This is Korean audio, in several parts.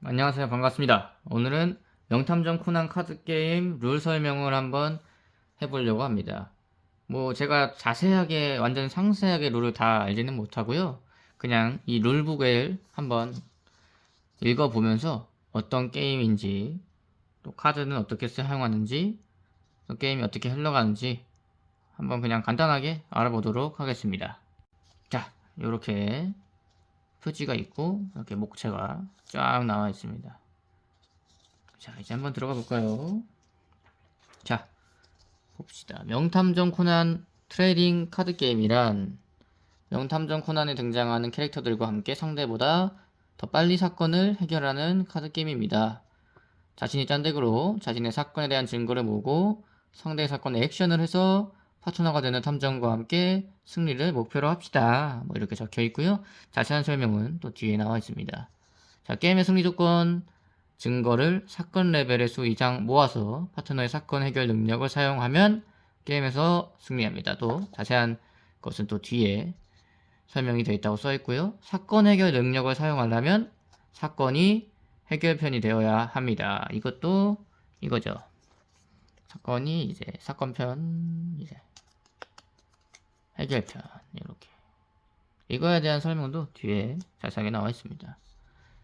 안녕하세요. 반갑습니다. 오늘은 명탐정 코난 카드 게임 룰 설명을 한번 해보려고 합니다. 제가 자세하게 완전 상세하게 룰을 다 알지는 못하고요. 그냥 이 룰북을 한번 읽어보면서 어떤 게임인지, 또 카드는 어떻게 사용하는지, 또 게임이 어떻게 흘러가는지 한번 그냥 간단하게 알아보도록 하겠습니다. 자, 이렇게 표지가 있고 이렇게 목차가 쫙 나와 있습니다. 자, 이제 한번 들어가 볼까요? 자, 봅시다. 명탐정 코난 트레이딩 카드 게임이란 명탐정 코난에 등장하는 캐릭터들과 함께 상대보다 더 빨리 사건을 해결하는 카드 게임입니다. 자신이 짠 덱으로 자신의 사건에 대한 증거를 모으고 상대의 사건에 액션을 해서 파트너가 되는 탐정과 함께 승리를 목표로 합시다. 이렇게 적혀 있고요. 자세한 설명은 또 뒤에 나와 있습니다. 자, 게임의 승리 조건: 증거를 사건 레벨의 수 이상 모아서 파트너의 사건 해결 능력을 사용하면 게임에서 승리합니다. 또 자세한 것은 또 뒤에 설명이 되어 있다고 써 있고요. 사건 해결 능력을 사용하려면 사건이 해결편이 되어야 합니다. 이것도 이거죠. 사건이 이제 사건편, 이제 해결편, 이렇게. 이거에 대한 설명도 뒤에 자세하게 나와 있습니다.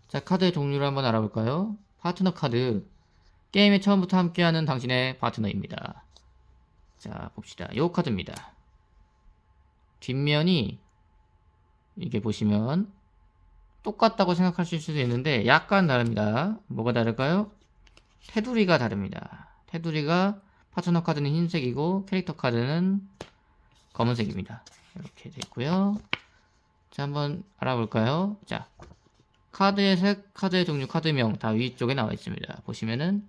자, 카드의 종류를 한번 알아볼까요? 파트너 카드. 게임의 처음부터 함께하는 당신의 파트너입니다. 자, 봅시다. 요 카드입니다. 뒷면이 이게 보시면 똑같다고 생각하실 수도 있는데 약간 다릅니다. 뭐가 다를까요? 테두리가 다릅니다. 테두리가 파트너 카드는 흰색이고 캐릭터 카드는 검은색입니다. 이렇게 되어 있고요. 자, 한번 알아볼까요? 자, 카드의 색, 카드의 종류, 카드명 다 위쪽에 나와 있습니다. 보시면은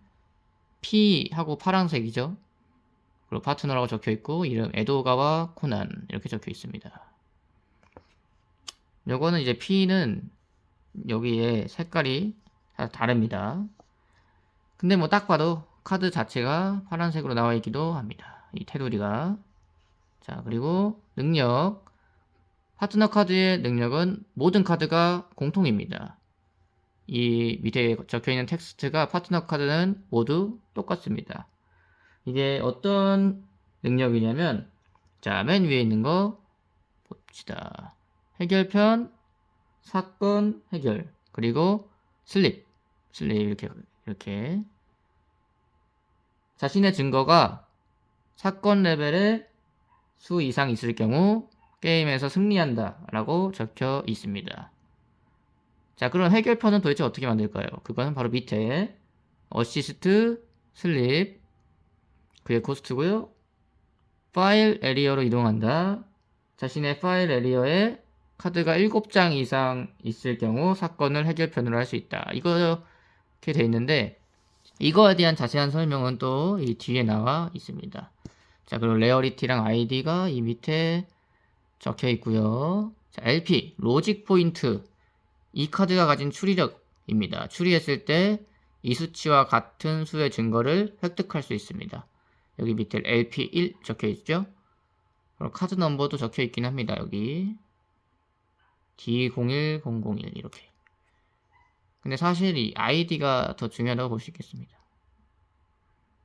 P하고 파란색이죠. 그리고 파트너라고 적혀 있고 이름 에도가와 코난 이렇게 적혀 있습니다. 요거는 이제 P는 여기에 색깔이 다 다릅니다. 근데 딱 봐도 카드 자체가 파란색으로 나와 있기도 합니다. 이 테두리가. 자, 그리고 능력. 파트너 카드의 능력은 모든 카드가 공통입니다. 이 밑에 적혀있는 텍스트가 파트너 카드는 모두 똑같습니다. 이게 어떤 능력이냐면, 자, 맨 위에 있는 거 봅시다. 해결편, 사건, 해결, 그리고 슬립, 이렇게. 자신의 증거가 사건 레벨의 수 이상 있을 경우 게임에서 승리한다 라고 적혀 있습니다. 자, 그럼 해결편은 도대체 어떻게 만들까요? 그거는 바로 밑에 어시스트, 슬립, 그의 코스트고요. 파일 에리어로 이동한다. 자신의 파일 에리어에 카드가 7장 이상 있을 경우 사건을 해결편으로 할 수 있다. 이렇게 돼 있는데 이거에 대한 자세한 설명은 또 이 뒤에 나와 있습니다. 자, 그리고 레어리티랑 아이디가 이 밑에 적혀 있고요. 자, LP, 로직 포인트. 이 카드가 가진 추리력입니다. 추리했을 때 이 수치와 같은 수의 증거를 획득할 수 있습니다. 여기 밑에 LP1 적혀 있죠? 그리고 카드 넘버도 적혀 있긴 합니다. 여기 D01001 이렇게. 근데 사실 이 아이디가 더 중요하다고 볼 수 있겠습니다.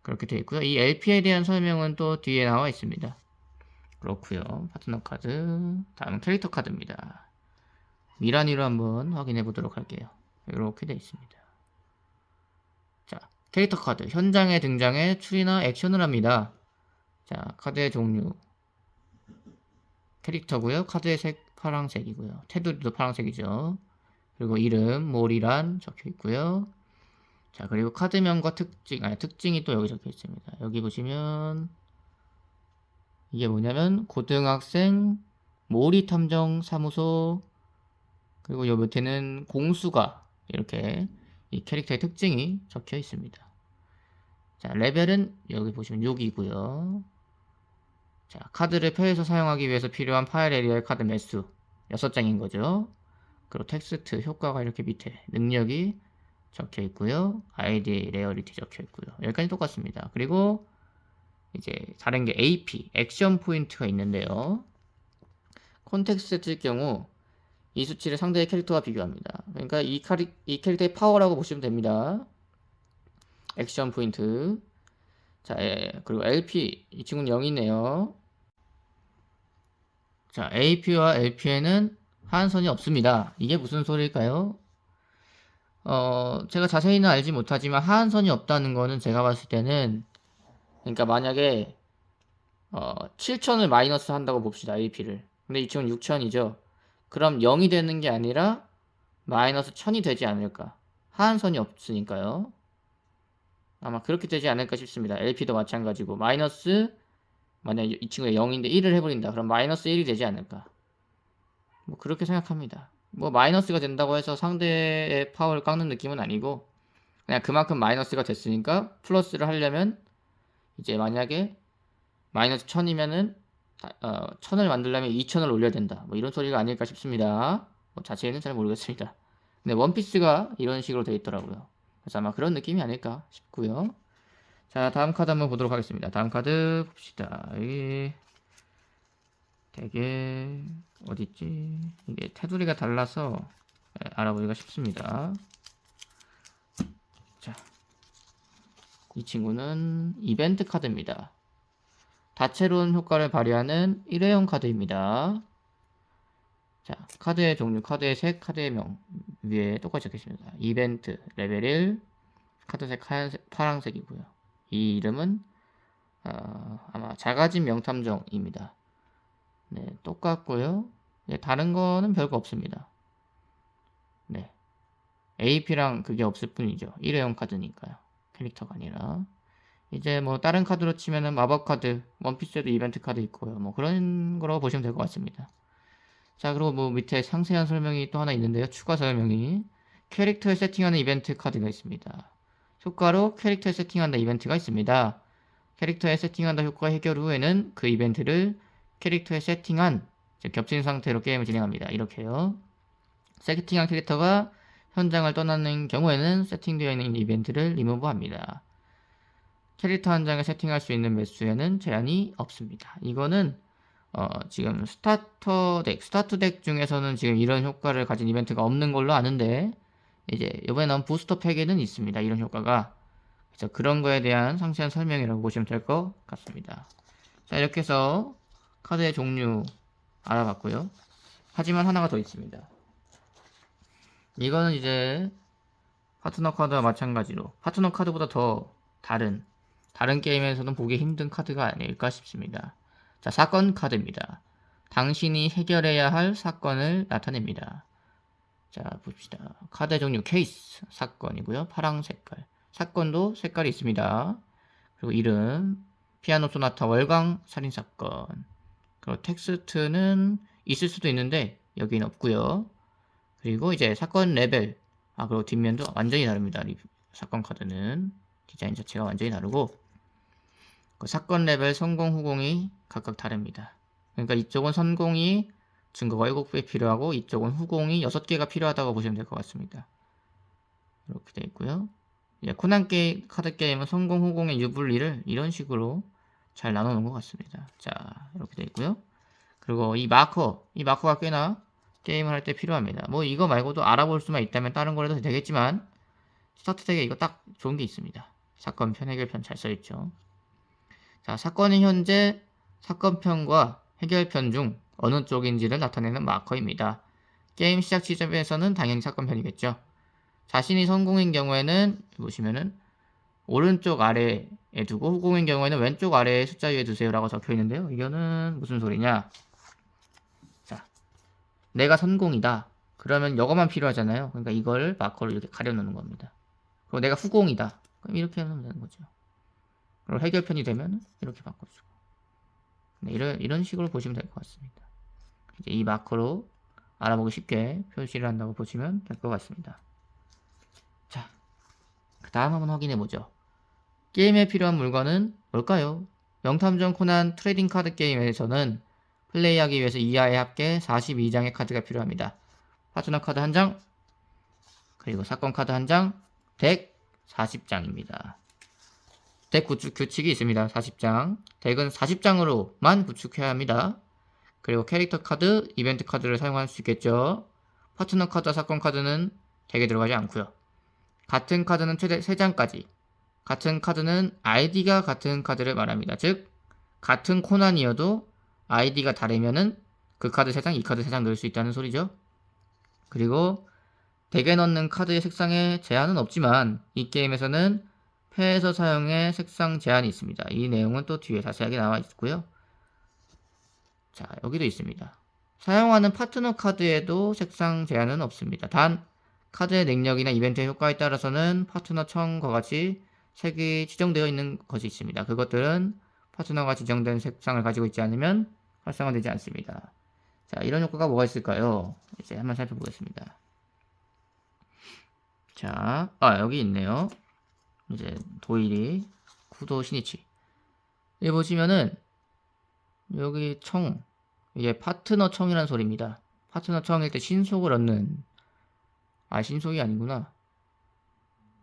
그렇게 되어 있고요. 이 LP에 대한 설명은 또 뒤에 나와 있습니다. 그렇고요. 파트너 카드. 다음은 캐릭터 카드입니다. 미라니로 한번 확인해 보도록 할게요. 이렇게 되어 있습니다. 자, 캐릭터 카드. 현장에 등장해 추리나 액션을 합니다. 자, 카드의 종류. 캐릭터고요. 카드의 색 파란색이고요. 테두리도 파란색이죠. 그리고 이름, 몰이란 적혀 있고요. 자, 그리고 카드명과 특징이 또 여기 적혀 있습니다. 여기 보시면 이게 뭐냐면 고등학생 몰이 탐정 사무소, 그리고 요 밑에는 공수가, 이렇게 이 캐릭터의 특징이 적혀 있습니다. 자, 레벨은 여기 보시면 6이고요. 자, 카드를 펴에서 사용하기 위해서 필요한 파일 에리어의 카드 매수 6장인 거죠. 그리고 텍스트 효과가 이렇게 밑에 능력이 적혀 있고요. 아이디 레어리티 적혀 있고요. 여기까지 똑같습니다. 그리고 이제 다른 게 AP 액션 포인트가 있는데요. 콘텍스트 쓸 경우 이 수치를 상대의 캐릭터와 비교합니다. 그러니까 이 캐릭터의 파워라고 보시면 됩니다. 액션 포인트. 자, 그리고 LP. 이 친구는 0이네요. 자, AP와 LP에는 하한선이 없습니다. 이게 무슨 소리일까요? 제가 자세히는 알지 못하지만 하한선이 없다는 거는 제가 봤을 때는, 그러니까 만약에 7천을 마이너스 한다고 봅시다. AP를. 근데 이 친구는 6천이죠. 그럼 0이 되는 게 아니라 마이너스 1000이 되지 않을까. 하한선이 없으니까요. 아마 그렇게 되지 않을까 싶습니다. LP도 마찬가지고 마이너스, 만약에 이 친구가 0인데 1을 해버린다. 그럼 마이너스 1이 되지 않을까. 뭐 그렇게 생각합니다. 뭐 마이너스가 된다고 해서 상대의 파워를 깎는 느낌은 아니고, 그냥 그만큼 마이너스가 됐으니까 플러스를 하려면 이제 만약에 마이너스 1000이면은 1000을 만들려면 2000을 올려야 된다. 뭐 이런 소리가 아닐까 싶습니다. 뭐 자세히는 잘 모르겠습니다. 근데 원피스가 이런 식으로 되어 있더라고요. 그래서 아마 그런 느낌이 아닐까 싶고요. 자, 다음 카드 한번 보도록 하겠습니다. 다음 카드 봅시다. 여기 되게 어딨지? 이게 테두리가 달라서 알아보기가 쉽습니다. 자, 이 친구는 이벤트 카드입니다. 다채로운 효과를 발휘하는 일회용 카드입니다. 자, 카드의 종류, 카드의 색, 카드의 명 위에 똑같이 적혀있습니다. 이벤트 레벨 1, 카드색 하얀색, 파란색이고요. 이 이름은 아마 자가진 명탐정입니다. 네, 똑같고요. 네, 다른 거는 별거 없습니다. 네, AP랑 그게 없을 뿐이죠. 일회용 카드니까요. 캐릭터가 아니라. 이제 뭐 다른 카드로 치면은 마법 카드, 원피스에도 이벤트 카드 있고요. 뭐 그런 거라고 보시면 될 것 같습니다. 자, 그리고 뭐 밑에 상세한 설명이 또 하나 있는데요. 추가 설명이 캐릭터에 세팅하는 이벤트 카드가 있습니다. 효과로 캐릭터에 세팅한다 이벤트가 있습니다. 캐릭터에 세팅한다 효과 해결 후에는 그 이벤트를 캐릭터에 세팅한, 겹친 상태로 게임을 진행합니다. 이렇게요. 세팅한 캐릭터가 현장을 떠나는 경우에는 세팅되어 있는 이벤트를 리무브합니다. 캐릭터 한 장을 세팅할 수 있는 매수에는 제한이 없습니다. 이거는 지금 스타트 덱 중에서는 지금 이런 효과를 가진 이벤트가 없는 걸로 아는데, 이제 이번에 나온 부스터 팩에는 있습니다. 이런 효과가. 그래서 그런 거에 대한 상세한 설명이라고 보시면 될 것 같습니다. 자, 이렇게 해서 카드의 종류 알아봤고요. 하지만 하나가 더 있습니다. 이거는 이제 파트너 카드와 마찬가지로 파트너 카드보다 더 다른 게임에서는 보기 힘든 카드가 아닐까 싶습니다. 자, 사건 카드입니다. 당신이 해결해야 할 사건을 나타냅니다. 자, 봅시다. 카드 종류 케이스 사건이고요. 파랑 색깔. 사건도 색깔이 있습니다. 그리고 이름 피아노 소나타 월광 살인사건. 그리고 텍스트는 있을 수도 있는데 여기는 없고요. 그리고 이제 사건 레벨. 그리고 뒷면도 완전히 다릅니다. 사건 카드는 디자인 자체가 완전히 다르고, 그 사건 레벨 성공 후공이 각각 다릅니다. 그러니까 이쪽은 성공이 증거가 7개 필요하고 이쪽은 후공이 6개가 필요하다고 보시면 될 것 같습니다. 이렇게 되어 있고요. 코난 카드 게임은 성공 후공의 유불리를 이런 식으로 잘 나눠 놓은 것 같습니다. 자, 이렇게 되어 있고요. 그리고 이 마커가 꽤나 게임을 할 때 필요합니다. 뭐 이거 말고도 알아볼 수만 있다면 다른 거라도 되겠지만, 스타트 덱에 이거 딱 좋은 게 있습니다. 사건편, 해결편 잘 써있죠. 자, 사건은 현재 사건편과 해결편 중 어느 쪽인지를 나타내는 마커입니다. 게임 시작 지점에서는 당연히 사건편이겠죠. 자신이 성공인 경우에는 보시면은 오른쪽 아래에 두고, 후공인 경우에는 왼쪽 아래에 숫자 위에 두세요 라고 적혀 있는데요. 이거는 무슨 소리냐? 자, 내가 성공이다. 그러면 이거만 필요하잖아요. 그러니까 이걸 마커로 이렇게 가려놓는 겁니다. 그리고 내가 후공이다. 그럼 이렇게 하면 되는 거죠. 그리고 해결편이 되면 이렇게 바꿔주고. 네, 이런 식으로 보시면 될 것 같습니다. 이제 이 마커로 알아보기 쉽게 표시를 한다고 보시면 될 것 같습니다. 자, 그 다음 한번 확인해 보죠. 게임에 필요한 물건은 뭘까요? 명탐정 코난 트레이딩 카드 게임에서는 플레이하기 위해서 이하의 합계 42장의 카드가 필요합니다. 파트너 카드 1장, 그리고 사건 카드 1장, 덱 40장입니다. 덱 구축 규칙이 있습니다. 40장. 덱은 40장으로만 구축해야 합니다. 그리고 캐릭터 카드, 이벤트 카드를 사용할 수 있겠죠. 파트너 카드와 사건 카드는 덱에 들어가지 않고요. 같은 카드는 최대 3장까지. 같은 카드는 아이디가 같은 카드를 말합니다. 즉 같은 코난이어도 아이디가 다르면은 그 카드 3장, 이 카드 3장 넣을 수 있다는 소리죠. 그리고 덱에 넣는 카드의 색상에 제한은 없지만 이 게임에서는 패에서 사용의 색상 제한이 있습니다. 이 내용은 또 뒤에 자세하게 나와 있고요. 자, 여기도 있습니다. 사용하는 파트너 카드에도 색상 제한은 없습니다. 단 카드의 능력이나 이벤트의 효과에 따라서는 파트너 청과 같이 색이 지정되어 있는 것이 있습니다. 그것들은 파트너가 지정된 색상을 가지고 있지 않으면 활성화되지 않습니다. 자, 이런 효과가 뭐가 있을까요? 이제 한번 살펴보겠습니다. 자, 여기 있네요. 이제 도일이 구도 신이치. 여기 보시면은 여기 청, 이게 파트너 청이라는 소리입니다. 파트너 청일 때 신속을 얻는, 신속이 아니구나.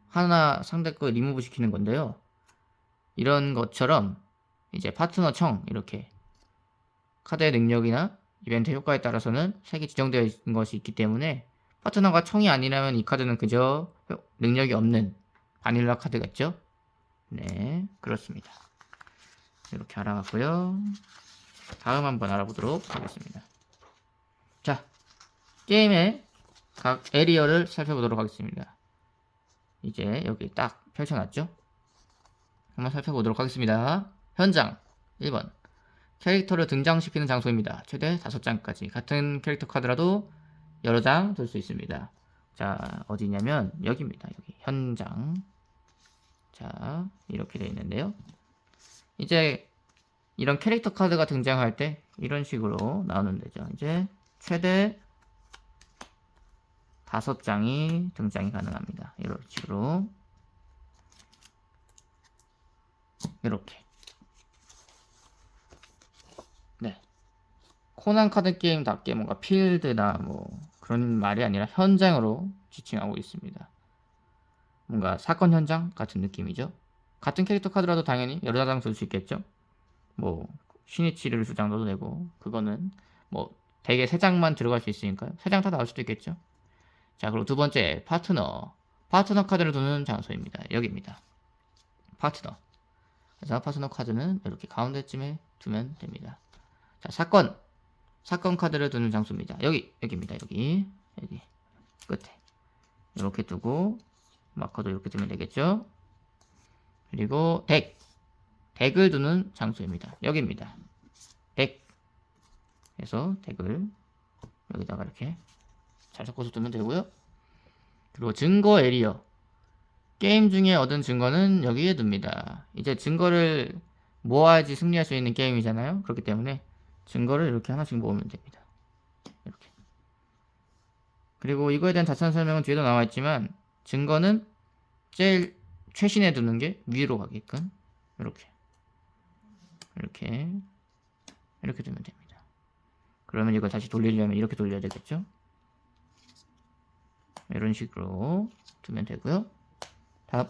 하나 상대 거 리무브 시키는 건데요. 이런 것처럼 이제 파트너 청, 이렇게 카드의 능력이나 이벤트 효과에 따라서는 색이 지정되어 있는 것이 있기 때문에 파트너가 청이 아니라면 이 카드는 그저 능력이 없는 바닐라 카드겠죠? 네, 그렇습니다. 이렇게 알아봤고요. 다음 한번 알아보도록 하겠습니다. 자, 게임의 각 에리어를 살펴보도록 하겠습니다. 이제 여기 딱 펼쳐놨죠? 한번 살펴보도록 하겠습니다. 현장 1번 캐릭터를 등장시키는 장소입니다. 최대 5장까지. 같은 캐릭터 카드라도 여러 장 둘 수 있습니다. 자, 어디냐면 여기입니다. 여기 현장. 자, 이렇게 되어 있는데요. 이제 이런 캐릭터 카드가 등장할 때 이런 식으로 나오는 데죠. 이제 최대 5장이 등장이 가능합니다. 이런 식으로. 이렇게. 네. 코난 카드 게임답게 뭔가 필드나 뭐 그런 말이 아니라 현장으로 지칭하고 있습니다. 뭔가 사건 현장 같은 느낌이죠. 같은 캐릭터 카드라도 당연히 여러 장 쓸 수 있겠죠. 뭐 신이치를 2장 넣어도 되고, 그거는 뭐 대개 3장만 들어갈 수 있으니까요. 3장 다 나올 수도 있겠죠. 자, 그리고 두 번째 파트너 카드를 두는 장소입니다. 여기입니다. 파트너. 그래서 파트너 카드는 이렇게 가운데쯤에 두면 됩니다. 자, 사건 카드를 두는 장소입니다. 여기입니다. 여기 끝에 이렇게 두고 마커도 이렇게 두면 되겠죠. 그리고 덱을 두는 장소입니다. 여기입니다. 덱. 그래서 덱을 여기다가 이렇게 잘 섞어서 두면 되고요. 그리고 증거 에리어. 게임 중에 얻은 증거는 여기에 둡니다. 이제 증거를 모아야지 승리할 수 있는 게임이잖아요. 그렇기 때문에 증거를 이렇게 하나씩 모으면 됩니다. 이렇게. 그리고 이거에 대한 자세한 설명은 뒤에도 나와 있지만, 증거는 제일 최신에 두는 게 위로 가게끔 이렇게 두면 됩니다. 그러면 이걸 다시 돌리려면 이렇게 돌려야 되겠죠. 이런 식으로 두면 되고요. 다음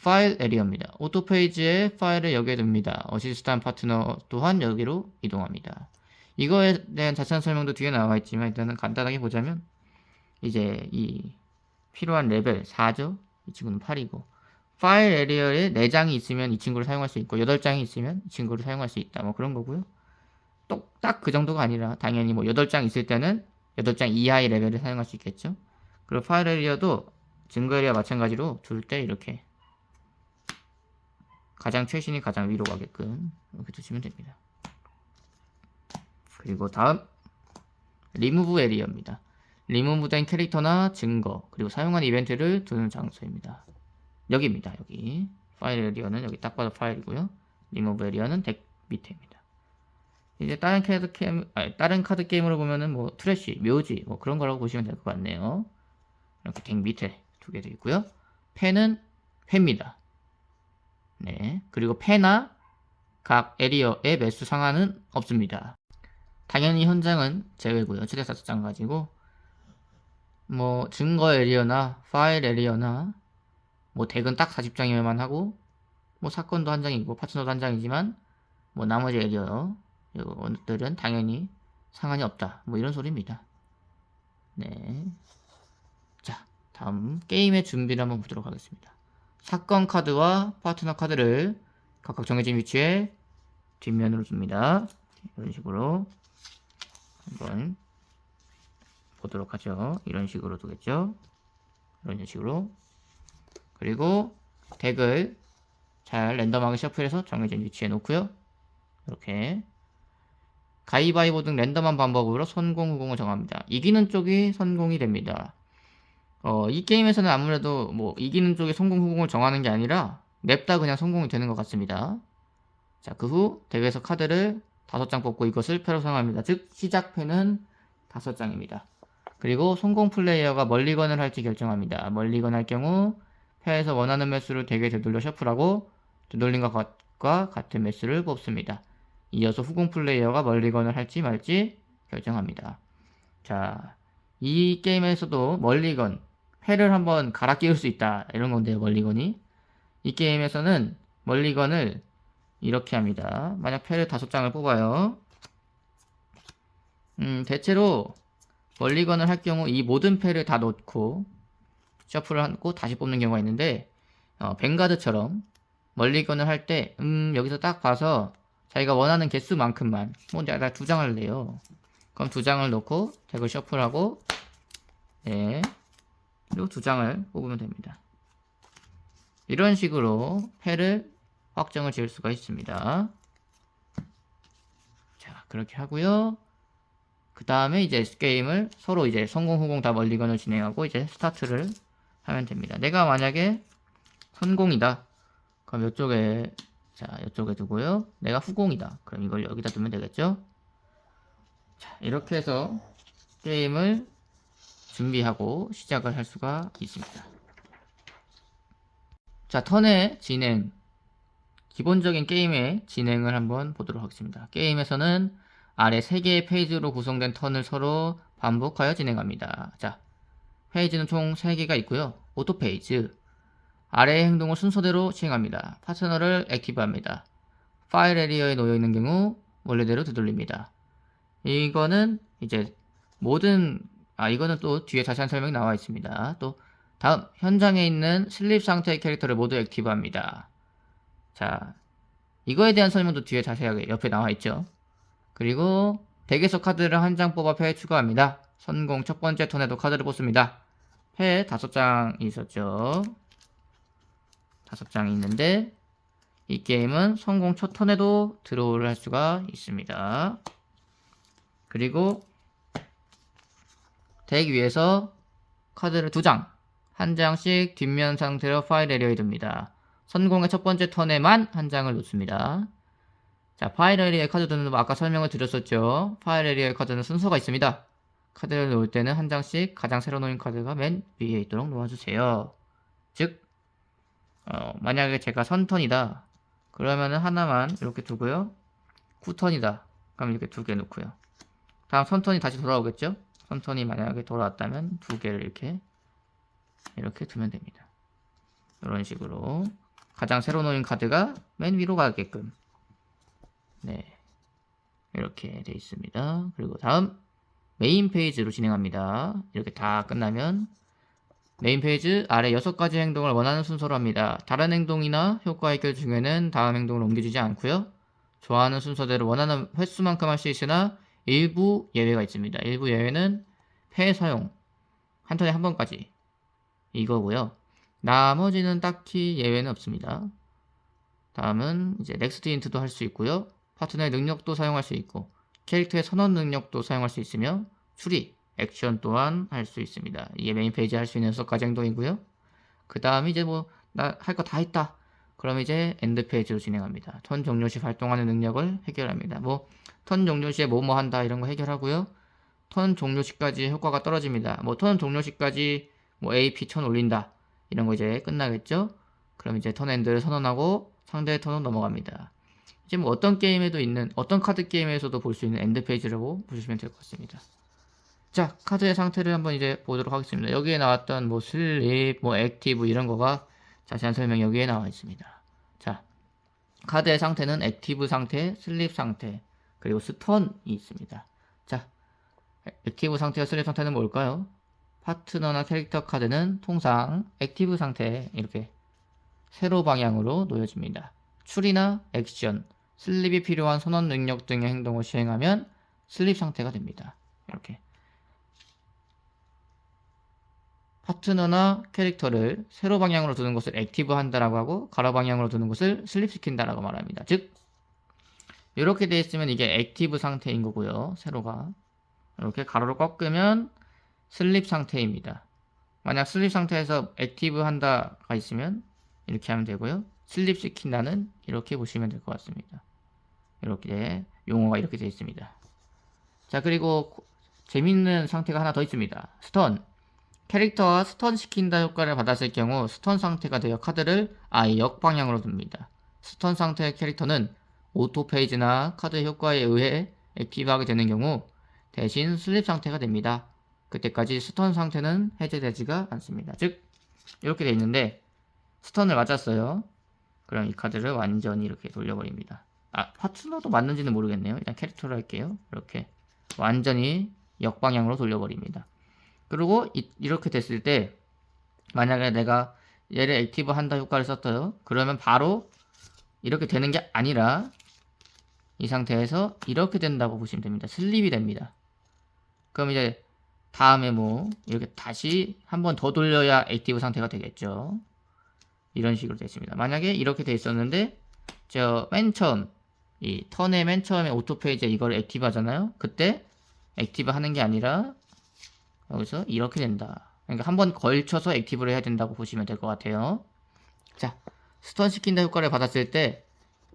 파일 에리어입니다. 오토 페이지에 파일을 여기에 둡니다. 어시스탄트 파트너 또한 여기로 이동합니다. 이거에 대한 자세한 설명도 뒤에 나와 있지만 일단은 간단하게 보자면, 이제 이 필요한 레벨 4죠. 이 친구는 8이고, 파일 에리어에 4장이 있으면 이 친구를 사용할 수 있고 8장이 있으면 이 친구를 사용할 수 있다. 뭐 그런 거고요. 딱 그 정도가 아니라 당연히 뭐 8장 있을 때는 8장 이하의 레벨을 사용할 수 있겠죠. 그리고 파일 에리어도 증거 에리어 마찬가지로 둘 때 이렇게 가장 최신이 가장 위로 가게끔 이렇게 두시면 됩니다. 그리고 다음 리무브 에리어입니다. 리무브된 캐릭터나 증거 그리고 사용한 이벤트를 두는 장소입니다. 여기입니다. 여기 파일 에리어는 여기 딱 봐도 파일이고요. 리무브 에리어는 덱 밑에입니다. 이제 다른 카드 게임으로 보면은 뭐 트래쉬, 묘지 뭐 그런 거라고 보시면 될 것 같네요. 이렇게 덱 밑에 두 개 되어 있고요. 패는 패입니다. 네. 그리고 패나 각 에리어의 매수 상한은 없습니다. 당연히 현장은 제외고요. 최대 5장 가지고 뭐 증거 에리어나 파일 에리어나 뭐 덱은 딱 40장이어야만 하고, 뭐 사건도 한 장이고 파트너도 한 장이지만 뭐 나머지 에리어 이것들은 당연히 상한이 없다. 뭐 이런 소리입니다. 네. 자, 다음 게임의 준비를 한번 보도록 하겠습니다. 사건 카드와 파트너 카드를 각각 정해진 위치에 뒷면으로 둡니다. 이런 식으로 한번 보도록 하죠. 이런 식으로 두겠죠. 이런 식으로. 그리고 덱을 잘 랜덤하게 셔플해서 정해진 위치에 놓고요. 이렇게 가위바위보 등 랜덤한 방법으로 선공, 후공을 정합니다. 이기는 쪽이 선공이 됩니다. 이 게임에서는 아무래도 뭐 이기는 쪽이 선공, 후공을 정하는 게 아니라 냅다 그냥 선공이 되는 것 같습니다. 자, 그 후 덱에서 카드를 5장 뽑고 이것을 패로 사용합니다. 즉 시작 패는 5장입니다. 그리고 성공 플레이어가 멀리건을 할지 결정합니다. 멀리건 할 경우 패에서 원하는 매수를 덱에 되돌려 셔플하고 되돌린 것과 같은 매수를 뽑습니다. 이어서 후공 플레이어가 멀리건을 할지 말지 결정합니다. 자, 이 게임에서도 멀리건, 패를 한번 갈아 끼울 수 있다 이런 건데요. 멀리건이 이 게임에서는 멀리건을 이렇게 합니다. 만약 패를 5장을 뽑아요. 대체로 멀리건을 할 경우 이 모든 패를 다 놓고 셔플을 하고 다시 뽑는 경우가 있는데 뱅가드처럼 멀리건을 할 때 여기서 딱 봐서 자기가 원하는 개수만큼만 뭐 내가 2장을 내요. 그럼 2장을 놓고 덱을 셔플하고 네, 그리고 2장을 뽑으면 됩니다. 이런 식으로 패를 확정을 지을 수가 있습니다. 자, 그렇게 하고요. 그 다음에 이제 게임을 서로 이제 성공, 후공 다 멀리건을 진행하고 이제 스타트를 하면 됩니다. 내가 만약에 선공이다. 그럼 이쪽에, 자, 이쪽에 두고요. 내가 후공이다. 그럼 이걸 여기다 두면 되겠죠? 자, 이렇게 해서 게임을 준비하고 시작을 할 수가 있습니다. 자, 턴의 진행. 기본적인 게임의 진행을 한번 보도록 하겠습니다. 게임에서는 아래 3개의 페이지로 구성된 턴을 서로 반복하여 진행합니다. 자, 페이지는 총 3개가 있고요. 오토 페이지. 아래의 행동을 순서대로 시행합니다. 파트너를 액티브합니다. 파일 에리어에 놓여있는 경우 원래대로 되돌립니다. 이거는 이제 이거는 또 뒤에 자세한 설명이 나와 있습니다. 또 다음 현장에 있는 슬립 상태의 캐릭터를 모두 액티브합니다. 자, 이거에 대한 설명도 뒤에 자세하게 옆에 나와 있죠. 그리고 덱에서 카드를 한 장 뽑아 패에 추가합니다. 선공 첫 번째 턴에도 카드를 뽑습니다. 패에 5장이 있었죠. 5장이 있는데 이 게임은 성공 첫 턴에도 드로우를 할 수가 있습니다. 그리고 덱 위에서 카드를 2장, 한 장씩 뒷면 상태로 파일 에리어에 둡니다. 선공의 첫 번째 턴에만 한 장을 놓습니다. 자, 파일 에리어에 카드 두는 법 아까 설명을 드렸었죠. 파일 에리어에 카드는 순서가 있습니다. 카드를 놓을 때는 한 장씩 가장 새로 놓인 카드가 맨 위에 있도록 놓아주세요. 즉, 만약에 제가 선턴이다. 그러면은 하나만 이렇게 두고요. 후턴이다. 그럼 이렇게 2개 놓고요. 다음 선턴이 다시 돌아오겠죠? 선턴이 만약에 돌아왔다면 2개를 이렇게 두면 됩니다. 이런 식으로 가장 새로 놓인 카드가 맨 위로 가게끔 네, 이렇게 되어 있습니다. 그리고 다음 메인 페이지로 진행합니다. 이렇게 다 끝나면 메인 페이지 아래 6가지 행동을 원하는 순서로 합니다. 다른 행동이나 효과 해결 중에는 다음 행동을 옮겨주지 않고요. 좋아하는 순서대로 원하는 횟수만큼 할 수 있으나 일부 예외가 있습니다. 일부 예외는 패 사용 한 턴에 한 번까지 이거고요. 나머지는 딱히 예외는 없습니다. 다음은 이제 넥스트 힌트도 할 수 있고요. 파트너의 능력도 사용할 수 있고 캐릭터의 선언 능력도 사용할 수 있으며 추리, 액션 또한 할 수 있습니다. 이게 메인 페이지에 할 수 있는 6가지 행동이고요. 그 다음 이제 뭐 나 할 거 다 했다. 그럼 이제 엔드 페이지로 진행합니다. 턴 종료 시 발동하는 능력을 해결합니다. 뭐 턴 종료 시에 뭐뭐 한다 이런 거 해결하고요. 턴 종료 시까지 효과가 떨어집니다. 뭐 턴 종료 시까지 뭐 AP 1000 올린다. 이런 거 이제 끝나겠죠? 그럼 이제 턴 엔드를 선언하고 상대의 턴으로 넘어갑니다. 이제 뭐 어떤 카드 게임에서도 볼 수 있는 엔드 페이지라고 보시면 될 것 같습니다. 자, 카드의 상태를 한번 이제 보도록 하겠습니다. 여기에 나왔던 뭐 슬립, 뭐 액티브 이런 거가 자세한 설명이 여기에 나와 있습니다. 자, 카드의 상태는 액티브 상태, 슬립 상태, 그리고 스턴이 있습니다. 자, 액티브 상태와 슬립 상태는 뭘까요? 파트너나 캐릭터 카드는 통상 액티브 상태에 이렇게 세로 방향으로 놓여집니다. 추리나 액션, 슬립이 필요한 선언 능력 등의 행동을 시행하면 슬립 상태가 됩니다. 이렇게 파트너나 캐릭터를 세로 방향으로 두는 것을 액티브 한다라고 하고 가로 방향으로 두는 것을 슬립 시킨다라고 말합니다. 즉 이렇게 되어 있으면 이게 액티브 상태인 거고요. 세로가 이렇게 가로로 꺾으면 슬립 상태입니다. 만약 슬립 상태에서 액티브 한다가 있으면 이렇게 하면 되고요. 슬립 시킨다는 이렇게 보시면 될 것 같습니다. 이렇게 용어가 이렇게 되어 있습니다. 자, 그리고 재밌는 상태가 하나 더 있습니다. 스턴. 캐릭터가 스턴 시킨다 효과를 받았을 경우 스턴 상태가 되어 카드를 아예 역방향으로 둡니다. 스턴 상태의 캐릭터는 오토 페이지나 카드 효과에 의해 액티브하게 되는 경우 대신 슬립 상태가 됩니다. 그때까지 스턴 상태는 해제되지가 않습니다. 즉 이렇게 돼 있는데 스턴을 맞았어요. 그럼 이 카드를 완전히 이렇게 돌려버립니다. 파트너도 맞는지는 모르겠네요. 일단 캐릭터로 할게요. 이렇게 완전히 역방향으로 돌려버립니다. 그리고 이렇게 됐을 때 만약에 내가 얘를 액티브 한다 효과를 썼어요. 그러면 바로 이렇게 되는 게 아니라 이 상태에서 이렇게 된다고 보시면 됩니다. 슬립이 됩니다. 그럼 이제 다음에 뭐 이렇게 다시 한 번 더 돌려야 액티브 상태가 되겠죠. 이런 식으로 됐습니다. 만약에 이렇게 돼 있었는데 저 맨 처음 이 턴의 맨 처음에 오토 페이지에 이걸 액티브 하잖아요. 그때 액티브 하는 게 아니라 여기서 이렇게 된다. 그러니까 한 번 걸쳐서 액티브를 해야 된다고 보시면 될 것 같아요. 자, 스턴 시킨다 효과를 받았을 때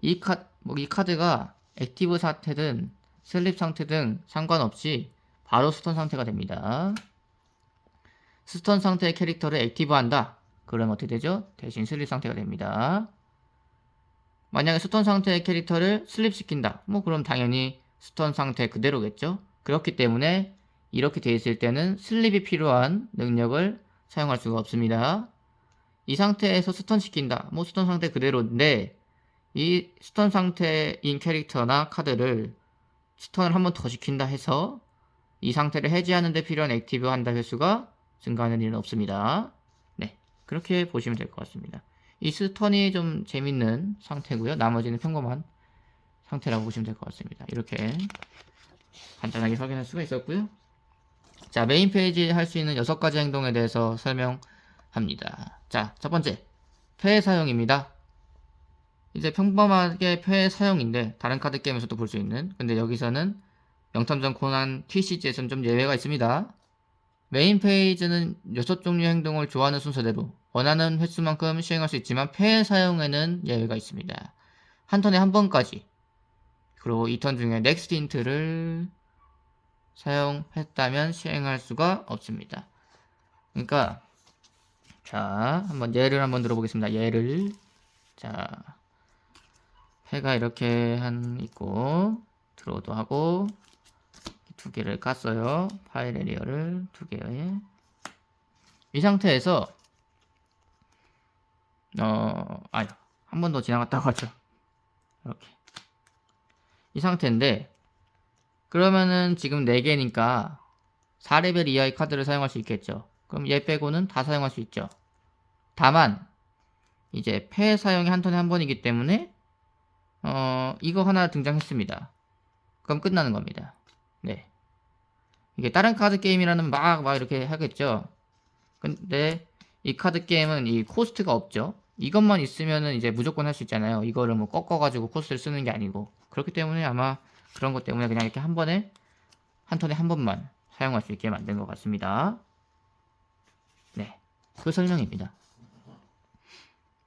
이 카드가 액티브 상태든 슬립 상태든 상관없이 바로 스턴 상태가 됩니다. 스턴 상태의 캐릭터를 액티브한다. 그럼 어떻게 되죠? 대신 슬립 상태가 됩니다. 만약에 스턴 상태의 캐릭터를 슬립 시킨다. 뭐 그럼 당연히 스턴 상태 그대로겠죠? 그렇기 때문에 이렇게 되어 있을 때는 슬립이 필요한 능력을 사용할 수가 없습니다. 이 상태에서 스턴 시킨다. 뭐 스턴 상태 그대로인데 이 스턴 상태인 캐릭터나 카드를 스턴을 한 번 더 시킨다 해서 이 상태를 해제하는 데 필요한 액티브 한다 횟수가 증가하는 일은 없습니다. 네, 그렇게 보시면 될 것 같습니다. 이 스턴이 좀 재밌는 상태고요. 나머지는 평범한 상태라고 보시면 될 것 같습니다. 이렇게 간단하게 확인할 수가 있었고요. 자, 메인 페이지에 할 수 있는 6가지 행동에 대해서 설명합니다. 자, 첫 번째, 폐 사용입니다. 이제 평범하게 폐 사용인데 다른 카드 게임에서도 볼 수 있는, 근데 여기서는 명탐정 코난 TCG에서는 좀 예외가 있습니다. 메인 페이지는 6종류의 행동을 좋아하는 순서대로 원하는 횟수만큼 시행할 수 있지만 폐 사용에는 예외가 있습니다. 한 턴에 한 번까지, 그리고 이 턴 중에 넥스트 힌트를 사용했다면 시행할 수가 없습니다. 그러니까 자, 한번 예를 한번 들어보겠습니다. 예를, 자, 폐가 이렇게 있고 드로우도 하고 두 개를 깠어요. 파일 에리어를 두 개에 이 상태에서 한 번 더 지나갔다고 하죠. 이렇게 이 상태인데 그러면은 지금 4개니까 4레벨 이하의 카드를 사용할 수 있겠죠. 그럼 얘 빼고는 다 사용할 수 있죠. 다만 이제 폐 사용이 한 턴에 한 번이기 때문에 이거 하나 등장했습니다. 그럼 끝나는 겁니다. 네. 이게 다른 카드 게임이라는 막 이렇게 하겠죠. 근데 이 카드 게임은 이 코스트가 없죠. 이것만 있으면은 이제 무조건 할 수 있잖아요. 이거를 뭐 꺾어가지고 코스트를 쓰는 게 아니고. 그렇기 때문에 아마 그런 것 때문에 그냥 이렇게 한 턴에 한 번만 사용할 수 있게 만든 것 같습니다. 네. 그 설명입니다.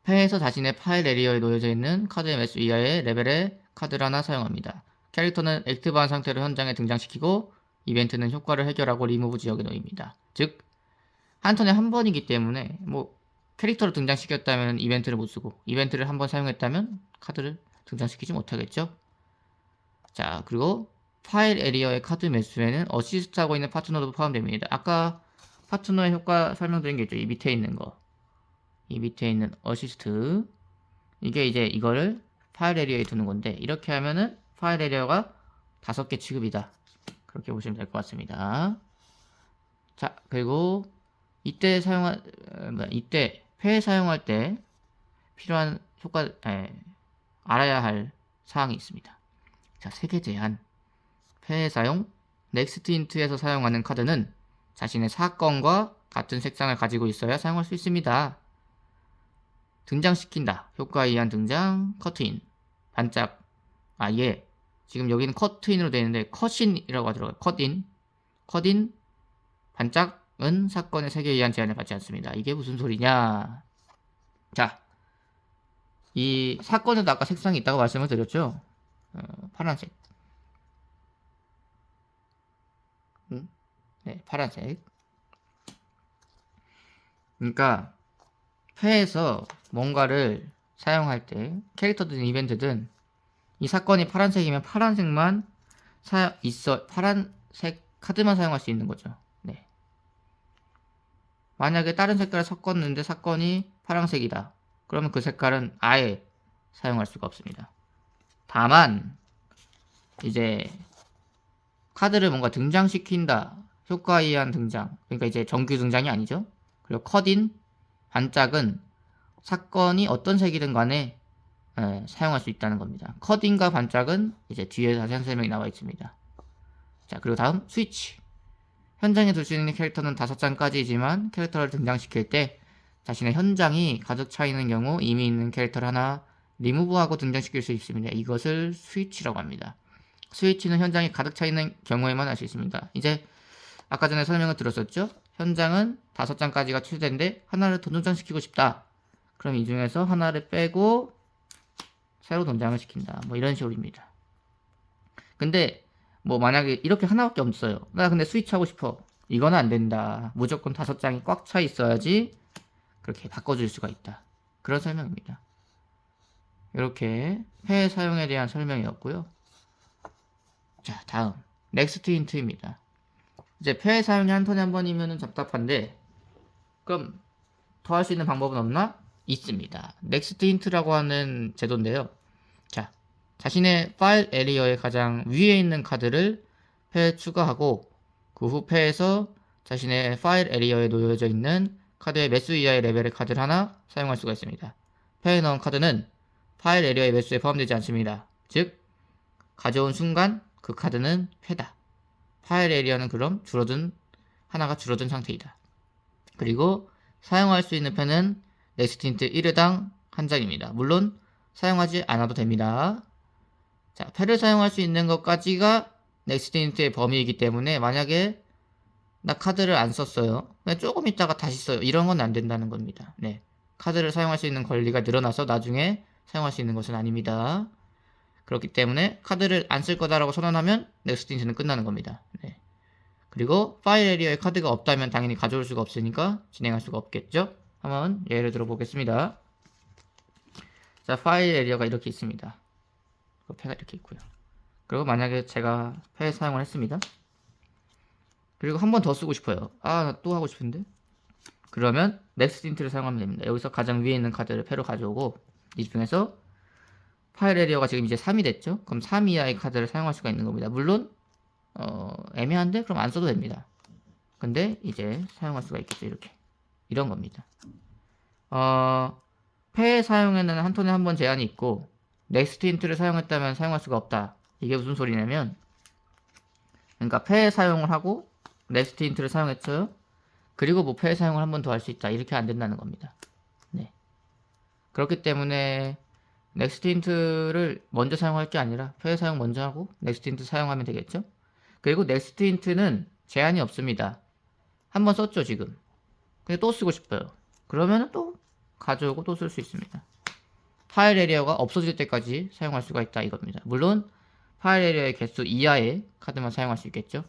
폐에서 자신의 파일 에리어에 놓여져 있는 카드의 매수 이하의 레벨의 카드를 하나 사용합니다. 캐릭터는 액티브한 상태로 현장에 등장시키고 이벤트는 효과를 해결하고 리무브 지역에 놓입니다. 즉, 한 턴에 한 번이기 때문에 뭐 캐릭터를 등장시켰다면 이벤트를 못 쓰고 이벤트를 한 번 사용했다면 카드를 등장시키지 못하겠죠. 자, 그리고 파일 에리어의 카드 매수에는 어시스트하고 있는 파트너도 포함됩니다. 아까 파트너의 효과 설명드린 게 있죠. 이 밑에 있는 거. 이 밑에 있는 어시스트. 이게 이제 이거를 파일 에리어에 두는 건데 이렇게 하면은 파일 에리어가 5개 취급이다. 그렇게 보시면 될 것 같습니다. 자, 그리고 이때 폐 사용할 때 필요한 알아야 할 사항이 있습니다. 자, 세계 제한. 폐 사용. 넥스트 인트에서 사용하는 카드는 자신의 사건과 같은 색상을 가지고 있어야 사용할 수 있습니다. 등장시킨다. 효과에 의한 등장. 커트인. 반짝. 지금 여기는 커트인으로 되어 있는데 컷인이라고 하더라고요. 컷인. 반짝은 사건의 색에 의한 제한을 받지 않습니다. 이게 무슨 소리냐? 자, 이 사건에도 아까 색상이 있다고 말씀을 드렸죠? 파란색. 네, 파란색. 그러니까 폐에서 뭔가를 사용할 때 캐릭터든 이벤트든 이 사건이 파란색이면 파란색만 파란색 카드만 사용할 수 있는 거죠. 네. 만약에 다른 색깔을 섞었는데 사건이 파란색이다. 그러면 그 색깔은 아예 사용할 수가 없습니다. 다만 이제 카드를 뭔가 등장시킨다. 효과에 의한 등장. 그러니까 이제 정규 등장이 아니죠. 그리고 컷인, 반짝은 사건이 어떤 색이든 간에 사용할 수 있다는 겁니다. 컷인과 반짝은 이제 뒤에 자세한 설명이 나와 있습니다. 자, 그리고 다음 스위치. 현장에 둘 수 있는 캐릭터는 5장까지이지만 캐릭터를 등장시킬 때 자신의 현장이 가득 차 있는 경우 이미 있는 캐릭터를 하나 리무브하고 등장시킬 수 있습니다. 이것을 스위치라고 합니다. 스위치는 현장이 가득 차 있는 경우에만 할 수 있습니다. 이제 아까 전에 설명을 들었었죠? 현장은 5장까지가 최대인데 하나를 더 등장시키고 싶다. 그럼 이 중에서 하나를 빼고 새로 등장을 시킨다. 뭐 이런 식으로입니다. 근데 뭐 만약에 이렇게 하나밖에 없어요. 나 근데 스위치 하고 싶어. 이건 안 된다. 무조건 5장이 꽉 차 있어야지 그렇게 바꿔줄 수가 있다. 그런 설명입니다. 이렇게 폐 사용에 대한 설명이었고요. 자, 다음 넥스트 힌트입니다. 이제 폐 사용이 한 턴에 한 번이면 답답한데 그럼 더 할 수 있는 방법은 없나? 있습니다. 넥스트 힌트라고 하는 제도인데요. 자, 자신의 파일 에리어의 가장 위에 있는 카드를 폐에 추가하고 그 후 폐에서 자신의 파일 에리어에 놓여져 있는 카드의 매수 이하의 레벨의 카드를 하나 사용할 수가 있습니다. 폐에 넣은 카드는 파일 에리어의 매수에 포함되지 않습니다. 즉, 가져온 순간 그 카드는 폐다. 파일 에리어는 그럼 하나가 줄어든 상태이다. 그리고 사용할 수 있는 펜은 넥스트 힌트 1회당 한 장입니다. 물론 사용하지 않아도 됩니다. 자, 펜을 사용할 수 있는 것까지가 넥스트 힌트의 범위이기 때문에 만약에 나 카드를 안 썼어요. 조금 있다가 다시 써요. 이런 건 안 된다는 겁니다. 네. 카드를 사용할 수 있는 권리가 늘어나서 나중에 사용할 수 있는 것은 아닙니다. 그렇기 때문에 카드를 안 쓸 거다라고 선언하면 넥스트 힌트는 끝나는 겁니다. 네. 그리고 파일 에리어에 카드가 없다면 당연히 가져올 수가 없으니까 진행할 수가 없겠죠. 한번 예를 들어 보겠습니다. 자, 파일 에리어가 이렇게 있습니다. 폐가 이렇게 있고요. 그리고 만약에 제가 폐 사용을 했습니다. 그리고 한 번 더 쓰고 싶어요. 또 하고 싶은데? 그러면 넥스트 힌트를 사용하면 됩니다. 여기서 가장 위에 있는 카드를 폐로 가져오고 이 중에서 파일 에리어가 지금 이제 3이 됐죠? 그럼 3 이하의 카드를 사용할 수가 있는 겁니다. 물론 애매한데? 그럼 안 써도 됩니다. 근데 이제 사용할 수가 있겠죠. 이렇게. 이런 겁니다. 폐 사용에는 한 턴에 한 번 제한이 있고 넥스트 힌트를 사용했다면 사용할 수가 없다. 이게 무슨 소리냐면 그러니까 폐 사용을 하고 넥스트 힌트를 사용했어요. 그리고 뭐 폐 사용을 한 번 더 할 수 있다. 이렇게 안 된다는 겁니다. 네. 그렇기 때문에 넥스트 힌트를 먼저 사용할 게 아니라 폐 사용 먼저 하고 넥스트 힌트 사용하면 되겠죠. 그리고 넥스트 힌트는 제한이 없습니다. 한 번 썼죠 지금. 근데 또 쓰고 싶어요. 그러면 또 가져오고 또 쓸 수 있습니다. 파일 에리어가 없어질 때까지 사용할 수가 있다 이겁니다. 물론 파일 에리어의 개수 이하의 카드만 사용할 수 있겠죠.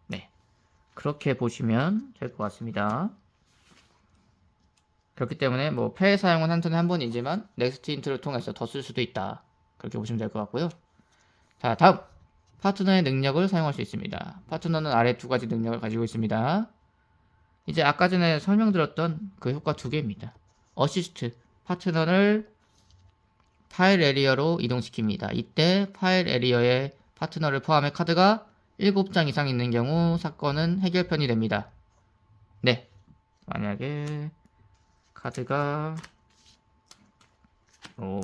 네, 그렇게 보시면 될 것 같습니다. 그렇기 때문에 뭐 폐 사용은 한 턴에 한 번이지만 넥스트 힌트를 통해서 더 쓸 수도 있다. 그렇게 보시면 될 것 같고요. 자, 다음 파트너의 능력을 사용할 수 있습니다. 파트너는 아래 두 가지 능력을 가지고 있습니다. 이제 아까 전에 설명드렸던 그 효과 두 개입니다. 어시스트, 파트너를 파일 에리어로 이동시킵니다. 이때 파일 에리어에 파트너를 포함해 카드가 7장 이상 있는 경우 사건은 해결편이 됩니다. 네, 만약에 카드가 5,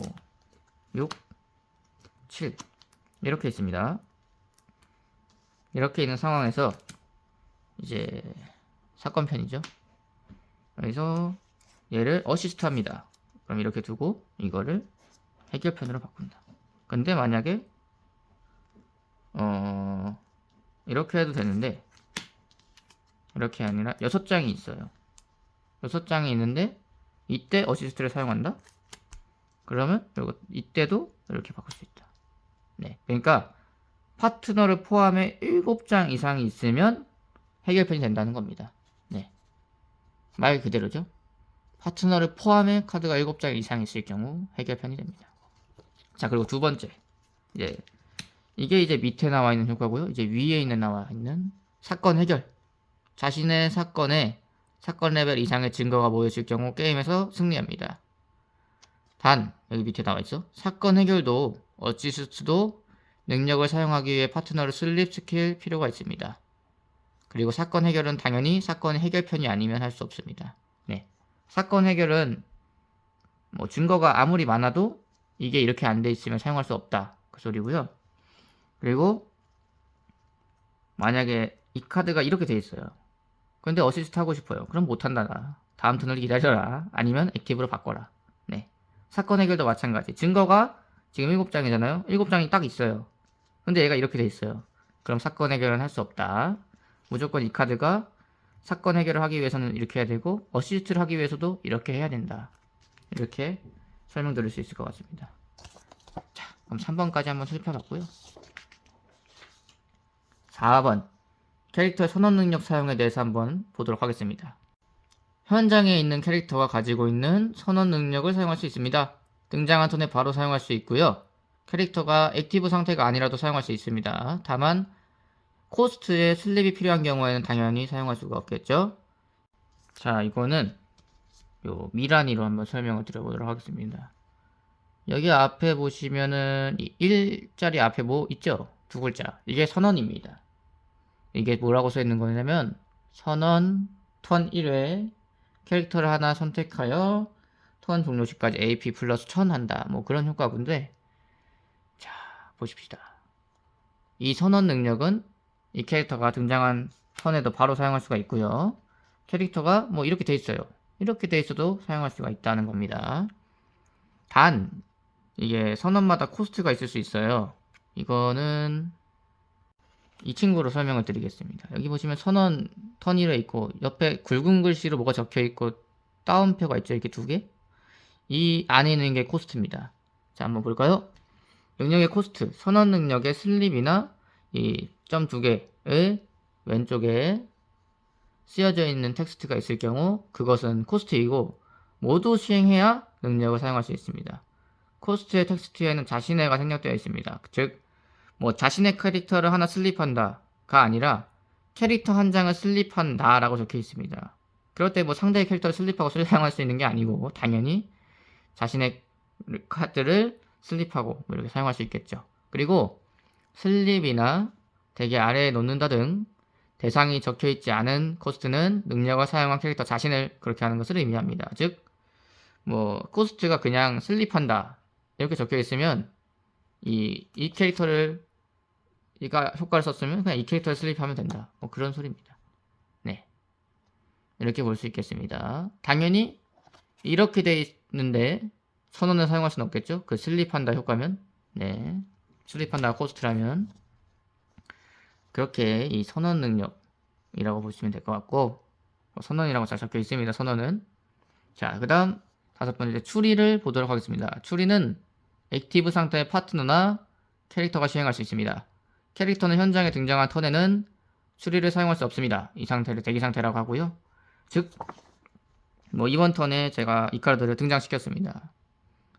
6, 7 이렇게 있습니다. 이렇게 있는 상황에서 이제 사건편이죠. 여기서 얘를 어시스트 합니다. 그럼 이렇게 두고 이거를 해결편으로 바꾼다. 근데 만약에 이렇게 해도 되는데 이렇게 아니라 6장이 있어요. 6장이 있는데 이때 어시스트를 사용한다? 그러면 이때도 이렇게 바꿀 수 있다. 네, 그러니까 파트너를 포함해 7장 이상이 있으면 해결편이 된다는 겁니다. 네, 말 그대로죠. 파트너를 포함해 카드가 7장 이상 있을 경우 해결편이 됩니다. 자, 그리고 두 번째, 이게 이제 밑에 나와 있는 효과고요. 이제 위에 나와 있는 사건 해결. 자신의 사건에 사건 레벨 이상의 증거가 모여질 경우 게임에서 승리합니다. 단, 여기 밑에 나와 있어. 사건 해결도 어시스트도 능력을 사용하기 위해 파트너를 슬립시킬 필요가 있습니다. 그리고 사건 해결은 당연히 사건 해결편이 아니면 할 수 없습니다. 네, 사건 해결은 뭐 증거가 아무리 많아도 이게 이렇게 안 돼 있으면 사용할 수 없다. 그 소리고요. 그리고 만약에 이 카드가 이렇게 돼 있어요. 근데 어시스트 하고 싶어요. 그럼 못한다. 다음 턴을 기다려라. 아니면 액티브로 바꿔라. 네, 사건 해결도 마찬가지. 증거가 지금 7장이잖아요. 7장이 딱 있어요. 근데 얘가 이렇게 돼 있어요. 그럼 사건 해결은 할 수 없다. 무조건 이 카드가 사건 해결을 하기 위해서는 이렇게 해야 되고 어시스트를 하기 위해서도 이렇게 해야 된다. 이렇게 설명드릴 수 있을 것 같습니다. 자, 그럼 3번까지 한번 살펴봤고요. 4번 캐릭터의 선언 능력 사용에 대해서 한번 보도록 하겠습니다. 현장에 있는 캐릭터가 가지고 있는 선언 능력을 사용할 수 있습니다. 등장한 턴에 바로 사용할 수 있고요. 캐릭터가 액티브 상태가 아니라도 사용할 수 있습니다. 다만 코스트에 슬립이 필요한 경우에는 당연히 사용할 수가 없겠죠. 자, 이거는 요 미란이로 한번 설명을 드려보도록 하겠습니다. 여기 앞에 보시면은 1자리 앞에 뭐 있죠? 두 글자. 이게 선언입니다. 이게 뭐라고 써 있는 거냐면 선언 턴 1회 캐릭터를 하나 선택하여 턴 종료 시까지 AP 플러스 1000 한다. 뭐 그런 효과군데, 자, 보십시다. 이 선언 능력은 이 캐릭터가 등장한 턴에도 바로 사용할 수가 있고요. 캐릭터가 뭐 이렇게 돼 있어요. 이렇게 돼 있어도 사용할 수가 있다는 겁니다. 단 이게 선언마다 코스트가 있을 수 있어요. 이거는 이 친구로 설명을 드리겠습니다. 여기 보시면 선언 턴 1회 있고 옆에 굵은 글씨로 뭐가 적혀 있고 따옴표가 있죠. 이렇게 두 개. 이 안에 있는 게 코스트입니다. 자, 한번 볼까요? 능력의 코스트, 선언 능력의 슬립이나 이 점 두 개의 왼쪽에 쓰여져 있는 텍스트가 있을 경우 그것은 코스트이고 모두 시행해야 능력을 사용할 수 있습니다. 코스트의 텍스트에는 자신의가 생략되어 있습니다. 즉, 뭐 자신의 캐릭터를 하나 슬립한다가 아니라 캐릭터 한 장을 슬립한다 라고 적혀 있습니다. 그럴 때 뭐 상대의 캐릭터를 슬립하고 사용할 수 있는 게 아니고 당연히 자신의 카드를 슬립하고 뭐 이렇게 사용할 수 있겠죠. 그리고 슬립이나 대기 아래에 놓는다 등 대상이 적혀있지 않은 코스트는 능력을 사용한 캐릭터 자신을 그렇게 하는 것을 의미합니다. 즉, 뭐 코스트가 그냥 슬립한다 이렇게 적혀있으면 이 캐릭터를 얘가 효과를 썼으면 그냥 이 캐릭터를 슬립하면 된다. 뭐 그런 소리입니다. 네, 이렇게 볼 수 있겠습니다. 당연히 이렇게 돼 있는데 선언을 사용할 수는 없겠죠. 그 슬립한다 효과면, 네, 슬립한다 코스트라면 그렇게 이 선언 능력이라고 보시면 될 것 같고, 선언이라고 잘 적혀 있습니다. 선언은. 자, 그 다음 5번째 추리를 보도록 하겠습니다. 추리는 액티브 상태의 파트너나 캐릭터가 시행할 수 있습니다. 캐릭터는 현장에 등장한 턴에는 추리를 사용할 수 없습니다. 이 상태를 대기 상태라고 하고요. 즉, 뭐 이번 턴에 제가 이 카드를 등장시켰습니다.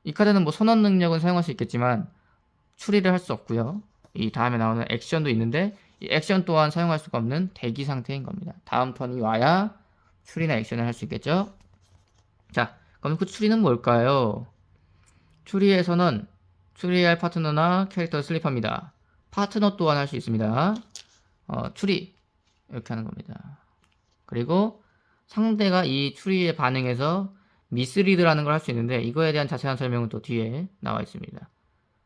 이 카드는 뭐 선언 능력은 사용할 수 있겠지만 추리를 할 수 없고요. 이 다음에 나오는 액션도 있는데 이 액션 또한 사용할 수가 없는 대기 상태인 겁니다. 다음 턴이 와야 추리나 액션을 할 수 있겠죠. 자, 그럼 그 추리는 뭘까요? 추리에서는 추리할 파트너나 캐릭터를 슬립합니다. 파트너 또한 할 수 있습니다. 추리 이렇게 하는 겁니다. 그리고 상대가 이 추리에 반응해서 미스리드라는 걸 할 수 있는데 이거에 대한 자세한 설명은 또 뒤에 나와 있습니다.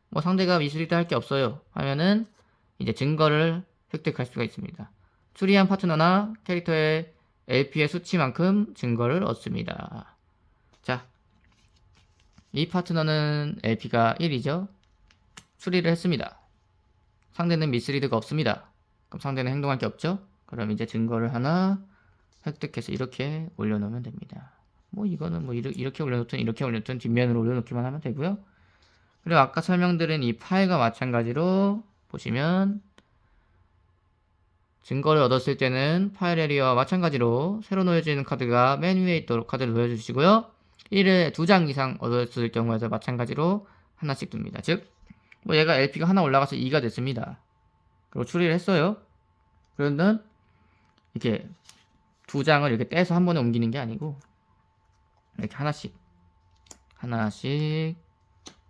뭐 상대가 미스리드 할 게 없어요 하면은 이제 증거를 획득할 수가 있습니다. 추리한 파트너나 캐릭터의 LP의 수치만큼 증거를 얻습니다. 자, 이 파트너는 LP가 1이죠. 추리를 했습니다. 상대는 미스리드가 없습니다. 그럼 상대는 행동할 게 없죠? 그럼 이제 증거를 하나 획득해서 이렇게 올려놓으면 됩니다. 뭐 이거는 뭐 이렇게 올려놓든 이렇게 올려놓든 뒷면으로 올려놓기만 하면 되고요. 그리고 아까 설명드린 이 파일과 마찬가지로 보시면 증거를 얻었을 때는 파일 에리어와 마찬가지로 새로 놓여지는 카드가 맨 위에 있도록 카드를 놓여주시고요. 1에 2장 이상 얻었을 경우에도 마찬가지로 하나씩 둡니다. 즉, 뭐 얘가 LP가 하나 올라가서 2가 됐습니다. 그리고 추리를 했어요. 그러면 이렇게 2장을 이렇게 떼서 한 번에 옮기는 게 아니고 이렇게 하나씩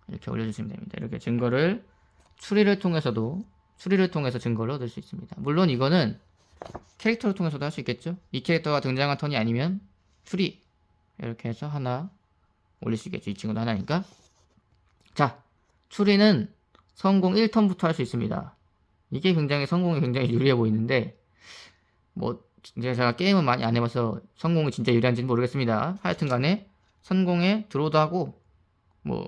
이렇게 올려주시면 됩니다. 이렇게 증거를 추리를 통해서 증거를 얻을 수 있습니다. 물론 이거는 캐릭터를 통해서도 할 수 있겠죠. 이 캐릭터가 등장한 턴이 아니면 추리 이렇게 해서 하나 올릴 수 있겠죠. 이 친구도 하나니까. 자, 추리는 성공 1턴부터 할 수 있습니다. 이게 성공이 굉장히 유리해 보이는데 뭐 제가 게임은 많이 안 해봐서 성공이 진짜 유리한지는 모르겠습니다. 하여튼 간에 성공에 드로우도 하고 뭐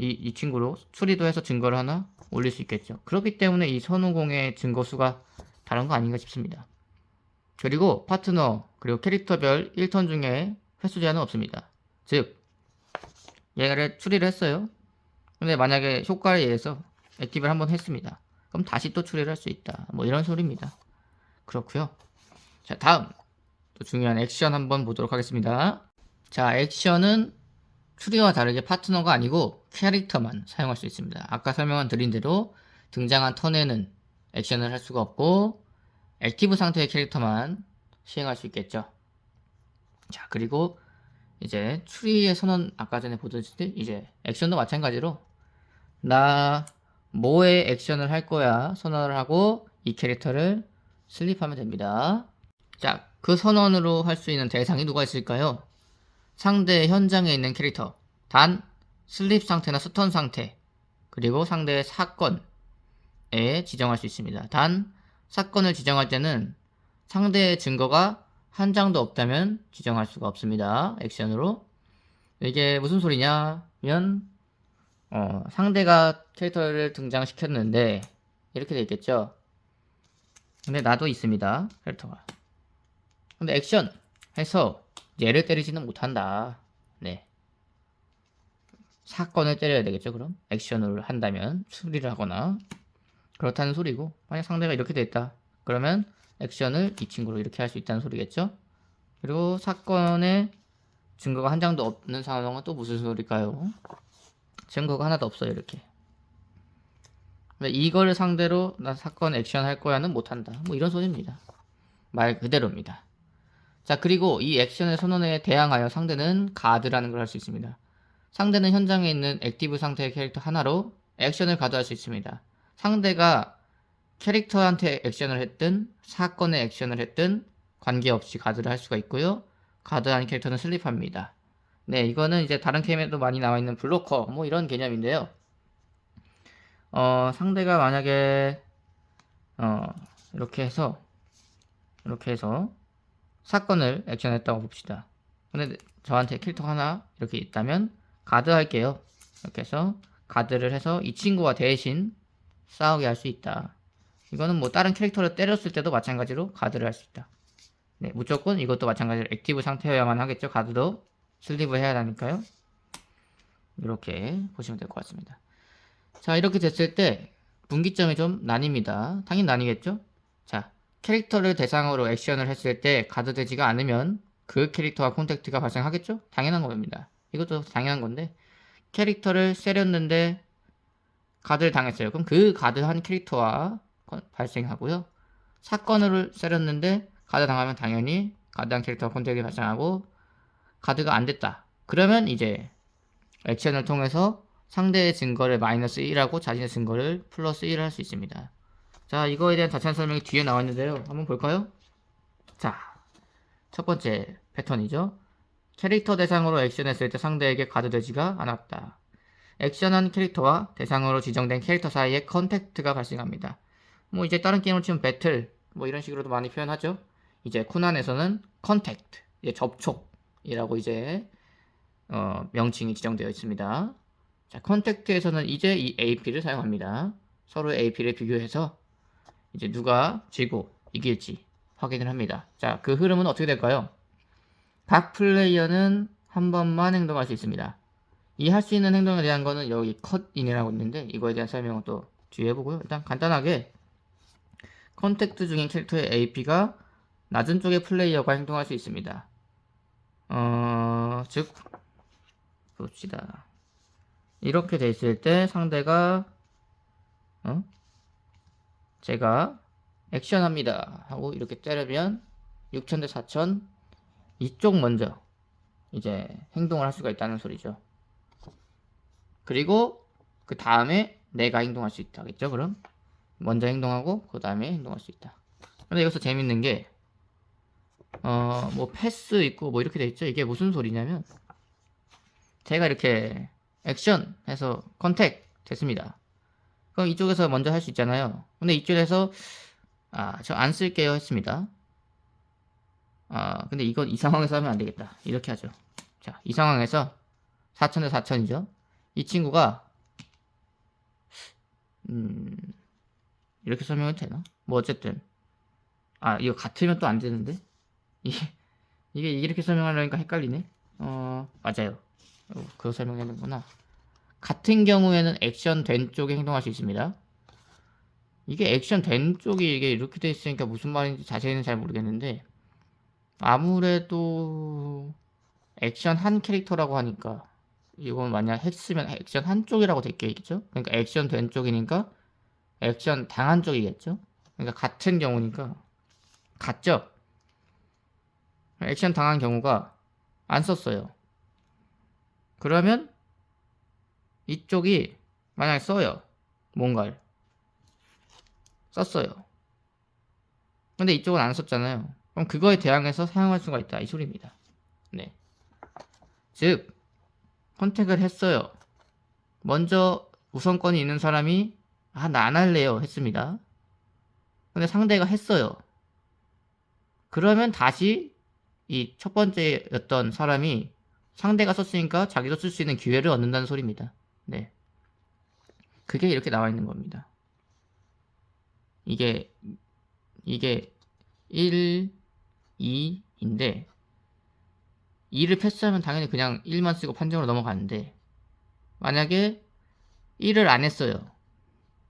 이 친구로 추리도 해서 증거를 하나 올릴 수 있겠죠. 그렇기 때문에 이 선우공의 증거 수가 다른 거 아닌가 싶습니다. 그리고 파트너 그리고 캐릭터별 1턴 중에 횟수 제한은 없습니다. 즉 얘를 추리를 했어요. 근데 만약에 효과에 의해서 액티브를 한번 했습니다. 그럼 다시 또 추리를 할 수 있다. 뭐 이런 소리입니다. 그렇고요. 자, 다음 또 중요한 액션 한번 보도록 하겠습니다. 자, 액션은 추리와 다르게 파트너가 아니고 캐릭터만 사용할 수 있습니다. 아까 설명한 드린 대로 등장한 턴에는 액션을 할 수가 없고 액티브 상태의 캐릭터만 시행할 수 있겠죠. 자, 그리고 이제 추리의 선언 아까 전에 보듯이 이제 액션도 마찬가지로 나 뭐의 액션을 할 거야 선언을 하고 이 캐릭터를 슬립하면 됩니다. 자, 그 선언으로 할 수 있는 대상이 누가 있을까요? 상대 현장에 있는 캐릭터, 단 슬립 상태나 스턴 상태, 그리고 상대의 사건에 지정할 수 있습니다. 단 사건을 지정할 때는 상대의 증거가 한 장도 없다면 지정할 수가 없습니다. 액션으로. 이게 무슨 소리냐면 상대가 캐릭터를 등장시켰는데 이렇게 돼 있겠죠. 근데 나도 있습니다. 캐릭터가. 근데 액션 해서 얘를 때리지는 못한다. 네. 사건을 때려야 되겠죠. 그럼 액션을 한다면 추리를 하거나 그렇다는 소리고, 만약 상대가 이렇게 됐다 그러면 액션을 이 친구로 이렇게 할 수 있다는 소리겠죠. 그리고 사건에 증거가 한 장도 없는 상황은 또 무슨 소리일까요? 증거가 하나도 없어요. 이렇게. 근데 이거를 상대로 나 사건 액션 할 거야는 못한다. 뭐 이런 소리입니다. 말 그대로입니다. 자, 그리고 이 액션의 선언에 대항하여 상대는 가드라는 걸 할 수 있습니다. 상대는 현장에 있는 액티브 상태의 캐릭터 하나로 액션을 가드할 수 있습니다. 상대가 캐릭터한테 액션을 했든 사건에 액션을 했든 관계없이 가드를 할 수가 있고요. 가드한 캐릭터는 슬립합니다. 네, 이거는 이제 다른 게임에도 많이 나와 있는 블로커 뭐 이런 개념인데요. 상대가 만약에 이렇게 해서 사건을 액션했다고 봅시다. 근데 저한테 캐릭터 하나 이렇게 있다면 가드 할게요. 이렇게 해서 가드를 해서 이 친구와 대신 싸우게 할 수 있다. 이거는 뭐 다른 캐릭터를 때렸을 때도 마찬가지로 가드를 할 수 있다. 네, 무조건 이것도 마찬가지로 액티브 상태여야만 하겠죠. 가드도 슬립을 해야 하니까요. 이렇게 보시면 될 것 같습니다. 자, 이렇게 됐을 때 분기점이 좀 나뉩니다. 당연히 나뉘겠죠. 자, 캐릭터를 대상으로 액션을 했을 때 가드되지가 않으면 그 캐릭터와 콘택트가 발생하겠죠? 당연한 겁니다. 이것도 당연한 건데, 캐릭터를 세렸는데 가드를 당했어요. 그럼 그 가드한 캐릭터와 발생하고요. 사건을 세렸는데 가드 당하면 당연히 가드한 캐릭터와 콘택이 발생하고, 가드가 안 됐다 그러면 이제 액션을 통해서 상대의 증거를 마이너스 1하고 자신의 증거를 플러스 1을 할 수 있습니다. 자, 이거에 대한 자세한 설명이 뒤에 나와 있는데요. 한번 볼까요? 자, 첫 번째 패턴이죠. 캐릭터 대상으로 액션했을 때 상대에게 가드되지가 않았다. 액션한 캐릭터와 대상으로 지정된 캐릭터 사이에 컨택트가 발생합니다. 뭐 이제 다른 게임으로 치면 배틀 뭐 이런 식으로도 많이 표현하죠. 이제 코난에서는 컨택트, 이제 접촉이라고 이제 명칭이 지정되어 있습니다. 자, 컨택트에서는 이제 이 AP를 사용합니다. 서로의 AP를 비교해서 이제 누가 지고 이길지 확인을 합니다. 자, 그 흐름은 어떻게 될까요? 각 플레이어는 한 번만 행동할 수 있습니다. 이 할 수 있는 행동에 대한 거는 여기 컷인이라고 있는데 이거에 대한 설명은 또 뒤에 해보고요. 일단 간단하게 컨택트 중인 캐릭터의 AP가 낮은 쪽의 플레이어가 행동할 수 있습니다. 즉 봅시다. 이렇게 돼 있을 때 상대가 제가 액션합니다 하고 이렇게 때리면 6000 대 4000 이쪽 먼저 이제 행동을 할 수가 있다는 소리죠. 그리고 그 다음에 내가 행동할 수 있다겠죠. 그럼 먼저 행동하고 그 다음에 행동할 수 있다. 근데 여기서 재밌는 게 뭐 패스 있고 뭐 이렇게 돼 있죠. 이게 무슨 소리냐면 제가 이렇게 액션 해서 컨택 됐습니다. 그럼 이쪽에서 먼저 할 수 있잖아요. 근데 이쪽에서 저 안 쓸게요 했습니다. 근데 이건 이 상황에서 하면 안 되겠다. 이렇게 하죠. 자, 이 상황에서 4000 대 4000이죠. 이 친구가 이렇게 설명해도 되나? 뭐 어쨌든 이거 같으면 또 안 되는데 이게 이렇게 설명하려니까 헷갈리네. 맞아요. 그거 설명해야 되는구나. 같은 경우에는 액션 된 쪽에 행동할 수 있습니다. 이게 액션 된 쪽이 이게 이렇게 돼 있으니까 무슨 말인지 자세히는 잘 모르겠는데 아무래도 액션 한 캐릭터라고 하니까 이건 만약 했으면 액션 한 쪽이라고 됐겠죠? 그러니까 액션 된 쪽이니까 액션 당한 쪽이겠죠? 그러니까 같은 경우니까 같죠? 액션 당한 경우가 안 썼어요. 그러면 이쪽이 만약에 써요. 뭔가를 썼어요. 근데 이쪽은 안 썼잖아요. 그럼 그거에 대항해서 사용할 수가 있다. 이 소리입니다. 네. 즉 컨택을 했어요. 먼저 우선권이 있는 사람이 나 안 할래요 했습니다. 근데 상대가 했어요. 그러면 다시 이 첫 번째였던 사람이 상대가 썼으니까 자기도 쓸 수 있는 기회를 얻는다는 소리입니다. 네. 그게 이렇게 나와 있는 겁니다. 이게 1, 2인데 2를 패스하면 당연히 그냥 1만 쓰고 판정으로 넘어가는데 만약에 1을 안 했어요.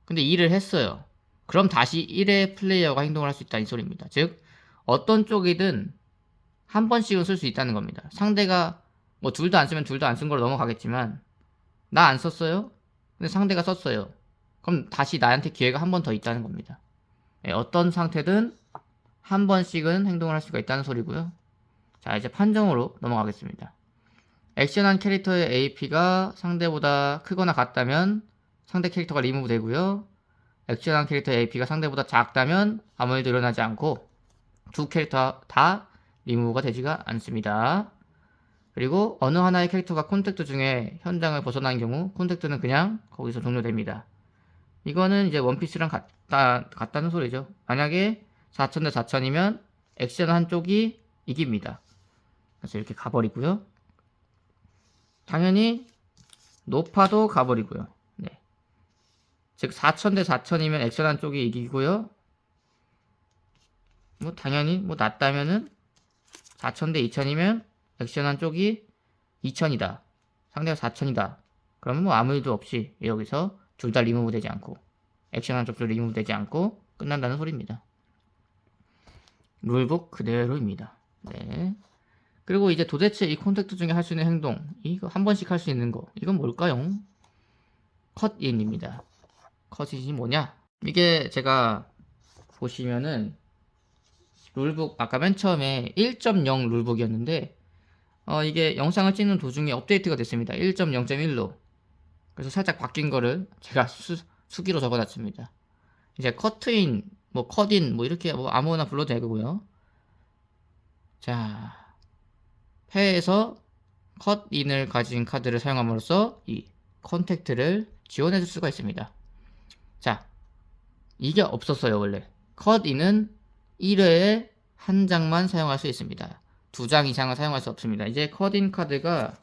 근데 2를 했어요. 그럼 다시 1의 플레이어가 행동을 할 수 있다 이 소리입니다. 즉 어떤 쪽이든 한 번씩은 쓸 수 있다는 겁니다. 상대가 뭐 둘 다 안 쓰면 둘 다 안 쓴 걸로 넘어가겠지만 나 안 썼어요? 근데 상대가 썼어요. 그럼 다시 나한테 기회가 한 번 더 있다는 겁니다. 어떤 상태든 한 번씩은 행동을 할 수가 있다는 소리고요. 자, 이제 판정으로 넘어가겠습니다. 액션한 캐릭터의 AP가 상대보다 크거나 같다면 상대 캐릭터가 리무브 되고요. 액션한 캐릭터의 AP가 상대보다 작다면 아무 일도 일어나지 않고 두 캐릭터 다 리무브가 되지가 않습니다. 그리고 어느 하나의 캐릭터가 콘택트 중에 현장을 벗어난 경우 콘택트는 그냥 거기서 종료됩니다. 이거는 이제 원피스랑 같다는 소리죠. 만약에 4000 대 4000이면 액션 한쪽이 이깁니다. 그래서 이렇게 가버리고요. 당연히 높아도 가버리고요. 네. 즉 4000 대 4000이면 액션 한쪽이 이기고요. 뭐 당연히 뭐 낮다면은 4000 대 2000이면 액션 한쪽이 2000이다. 상대가 4000이다. 그러면 뭐 아무 일도 없이 여기서 둘 다 리무브 되지 않고 액션 한쪽도 리무브 되지 않고 끝난다는 소리입니다. 룰북 그대로입니다. 네. 그리고 이제 도대체 이 콘택트 중에 할 수 있는 행동, 이거 한 번씩 할 수 있는 거, 이건 뭘까요? 컷인입니다. 컷인이 뭐냐? 이게 제가 보시면은 룰북 아까 맨 처음에 1.0 룰북이었는데 이게 영상을 찍는 도중에 업데이트가 됐습니다. 1.0.1로. 그래서 살짝 바뀐 거를 제가 수기로 적어놨습니다. 이제 커트인, 뭐 컷인, 뭐 이렇게 뭐 아무거나 불러도 되고요. 자, 패에서 컷인을 가진 카드를 사용함으로써 이 컨택트를 지원해 줄 수가 있습니다. 자, 이게 없었어요. 원래 컷인은 1회에 한 장만 사용할 수 있습니다. 2장 이상은 사용할 수 없습니다. 이제 컷인 카드가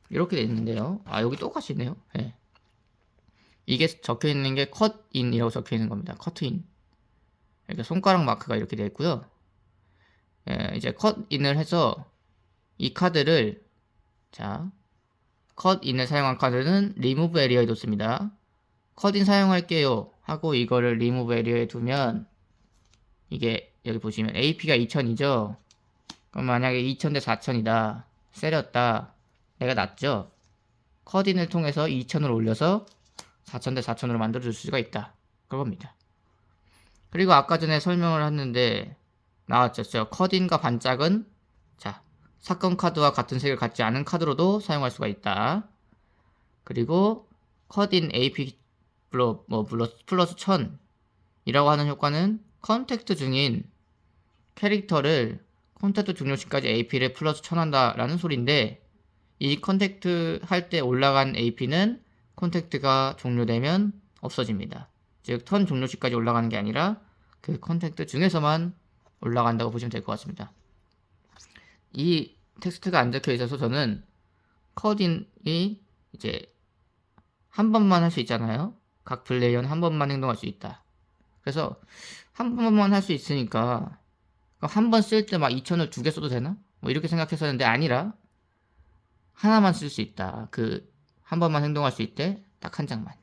이렇게 돼 있는데요. 아, 여기 똑같이 있네요. 네. 이게 적혀 있는 게 컷인이라고 적혀 있는 겁니다. 커트인. 이렇게 손가락 마크가 이렇게 되어 있고요. 예, 이제 컷인을 해서 이 카드를, 자, 컷인을 사용한 카드는 리무브 에리어에 놓습니다. 컷인 사용할게요 하고 이거를 리무브 에리어에 두면 이게 여기 보시면 AP가 2000이죠. 그럼 만약에 2000 대 4000이다. 세렸다. 내가 낮죠. 컷인을 통해서 2000을 올려서 4000 대 4000으로 만들어 줄 수가 있다. 그겁니다. 그리고 아까 전에 설명을 했는데 나왔죠. 컷인과 반짝은, 자, 사건 카드와 같은 색을 갖지 않은 카드로도 사용할 수가 있다. 그리고 컷인 AP 플러스 1000이라고 하는 효과는 컨택트 중인 캐릭터를 컨택트 종료 시까지 AP를 플러스 1000 한다라는 소리인데, 이 컨택트 할 때 올라간 AP는 컨택트가 종료되면 없어집니다. 즉 턴 종료 시까지 올라가는 게 아니라 그 컨택트 중에서만 올라간다고 보시면 될 것 같습니다. 이 텍스트가 안 적혀 있어서 저는 컷인이 이제 한 번만 할 수 있잖아요. 각 플레이어는 한 번만 행동할 수 있다. 그래서 한 번만 할 수 있으니까 한 번 쓸 때 막 2000을 2개 써도 되나? 뭐 이렇게 생각했었는데 아니라 하나만 쓸 수 있다. 그 한 번만 행동할 수 있대 딱 한 장만.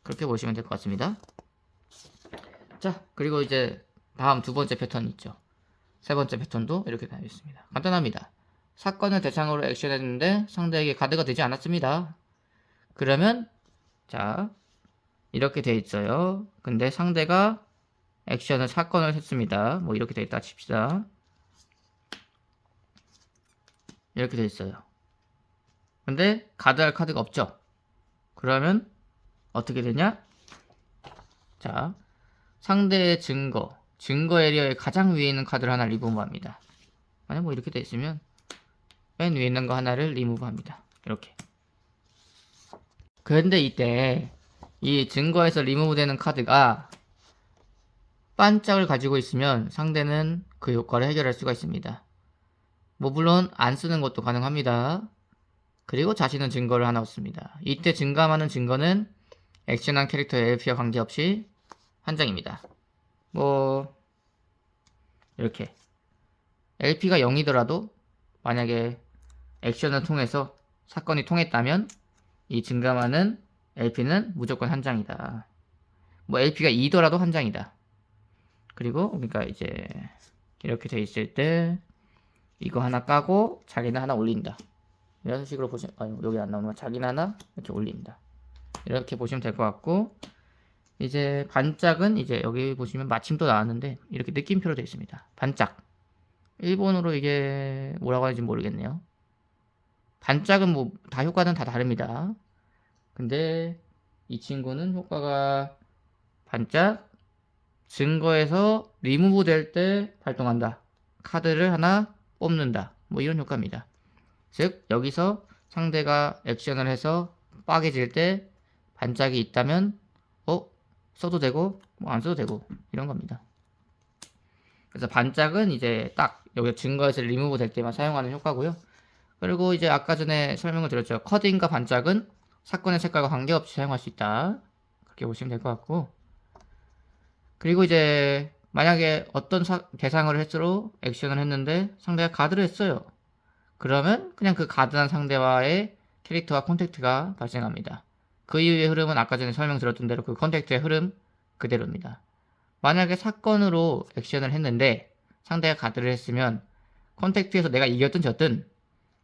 그렇게 보시면 될 것 같습니다. 자, 그리고 이제 다음 두 번째 패턴 있죠. 세 번째 패턴도 이렇게 되어 있습니다. 간단합니다. 사건을 대상으로 액션했는데 상대에게 카드가 되지 않았습니다. 그러면 자, 이렇게 돼 있어요. 근데 상대가 액션을 사건을 했습니다. 뭐 이렇게 돼 있다 칩시다. 이렇게 돼 있어요. 근데 가드할 카드가 없죠. 그러면 어떻게 되냐? 자, 상대의 증거 에리어의 가장 위에 있는 카드를 하나 리무브합니다. 만약 뭐 이렇게 돼 있으면 맨 위에 있는 거 하나를 리무브합니다. 이렇게. 그런데 이때 이 증거에서 리무브되는 카드가 반짝을 가지고 있으면 상대는 그 효과를 해결할 수가 있습니다. 뭐 물론 안 쓰는 것도 가능합니다. 그리고 자신은 증거를 하나 얻습니다. 이때 증감하는 증거는 액션한 캐릭터의 LP와 관계없이 한 장입니다. 뭐 이렇게 LP가 0이더라도 만약에 액션을 통해서 사건이 통했다면 이 증감하는 LP는 무조건 한 장이다. 뭐 LP가 2더라도 한 장이다. 그리고 그러니까 이제 이렇게 돼 있을 때 이거 하나 까고 자기는 하나 올린다. 이런 식으로 보시면, 아니 여기 안 나오는 거, 자기는 하나 이렇게 올린다. 이렇게 보시면 될 것 같고, 이제 반짝은 이제 여기 보시면 마침도 나왔는데 이렇게 느낌표로 되어 있습니다. 반짝. 일본어로 이게 뭐라고 하는지 모르겠네요. 반짝은 뭐 다 효과는 다 다릅니다. 근데 이 친구는 효과가 반짝, 증거에서 리무브 될 때 발동한다. 카드를 하나 뽑는다. 뭐 이런 효과입니다. 즉 여기서 상대가 액션을 해서 빠개질 때 반짝이 있다면 써도 되고 뭐 안 써도 되고 이런 겁니다. 그래서 반짝은 이제 딱 여기 증거에서 리무브 될 때만 사용하는 효과고요. 그리고 이제 아까 전에 설명을 드렸죠. 컷인과 반짝은 사건의 색깔과 관계없이 사용할 수 있다. 그렇게 보시면 될 것 같고, 그리고 이제 만약에 어떤 대상을 횟수로 액션을 했는데 상대가 가드를 했어요. 그러면 그냥 그 가드한 상대와의 캐릭터와 콘택트가 발생합니다. 그 이후의 흐름은 아까 전에 설명드렸던 대로 그 콘택트의 흐름 그대로입니다. 만약에 사건으로 액션을 했는데 상대가 가드를 했으면 콘택트에서 내가 이겼든 졌든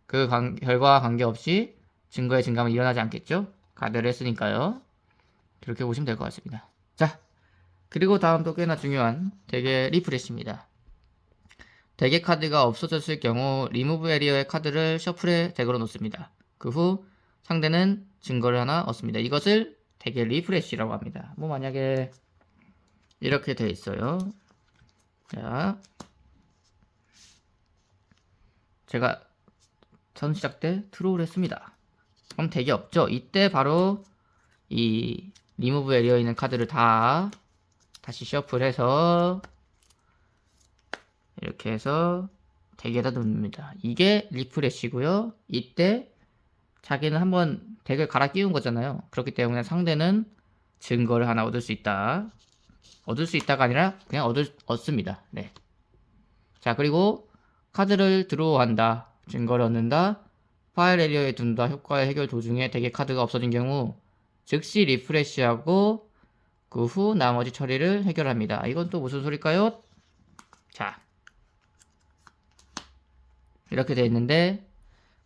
그 결과와 관계없이 증거의 증감은 일어나지 않겠죠? 가드를 했으니까요. 그렇게 보시면 될 것 같습니다. 자, 그리고 다음 또 꽤나 중요한 대개 리프레시입니다. 대개 카드가 없어졌을 경우 리무브 에리어의 카드를 셔플의 덱으로 놓습니다. 그 후 상대는 증거를 하나 얻습니다. 이것을 되게 리프레시라고 합니다. 뭐 만약에 이렇게 돼 있어요. 자, 제가 전 시작 때 트루를 했습니다. 그럼 되게 없죠? 이때 바로 이 리무브 에리어에 있는 카드를 다시 셔플해서 이렇게 해서 덱에다 넣습니다. 이게 리프레시고요. 이때 자기는 한번 덱을 갈아 끼운 거잖아요. 그렇기 때문에 상대는 증거를 하나 얻을 수 있다. 얻을 수 있다가 아니라 그냥 얻습니다. 네. 자, 그리고 카드를 드로우한다. 증거를 얻는다. 파일 에리어에 둔다. 효과의 해결 도중에 덱의 카드가 없어진 경우 즉시 리프레시하고 그 후 나머지 처리를 해결합니다. 이건 또 무슨 소릴까요? 자, 이렇게 돼 있는데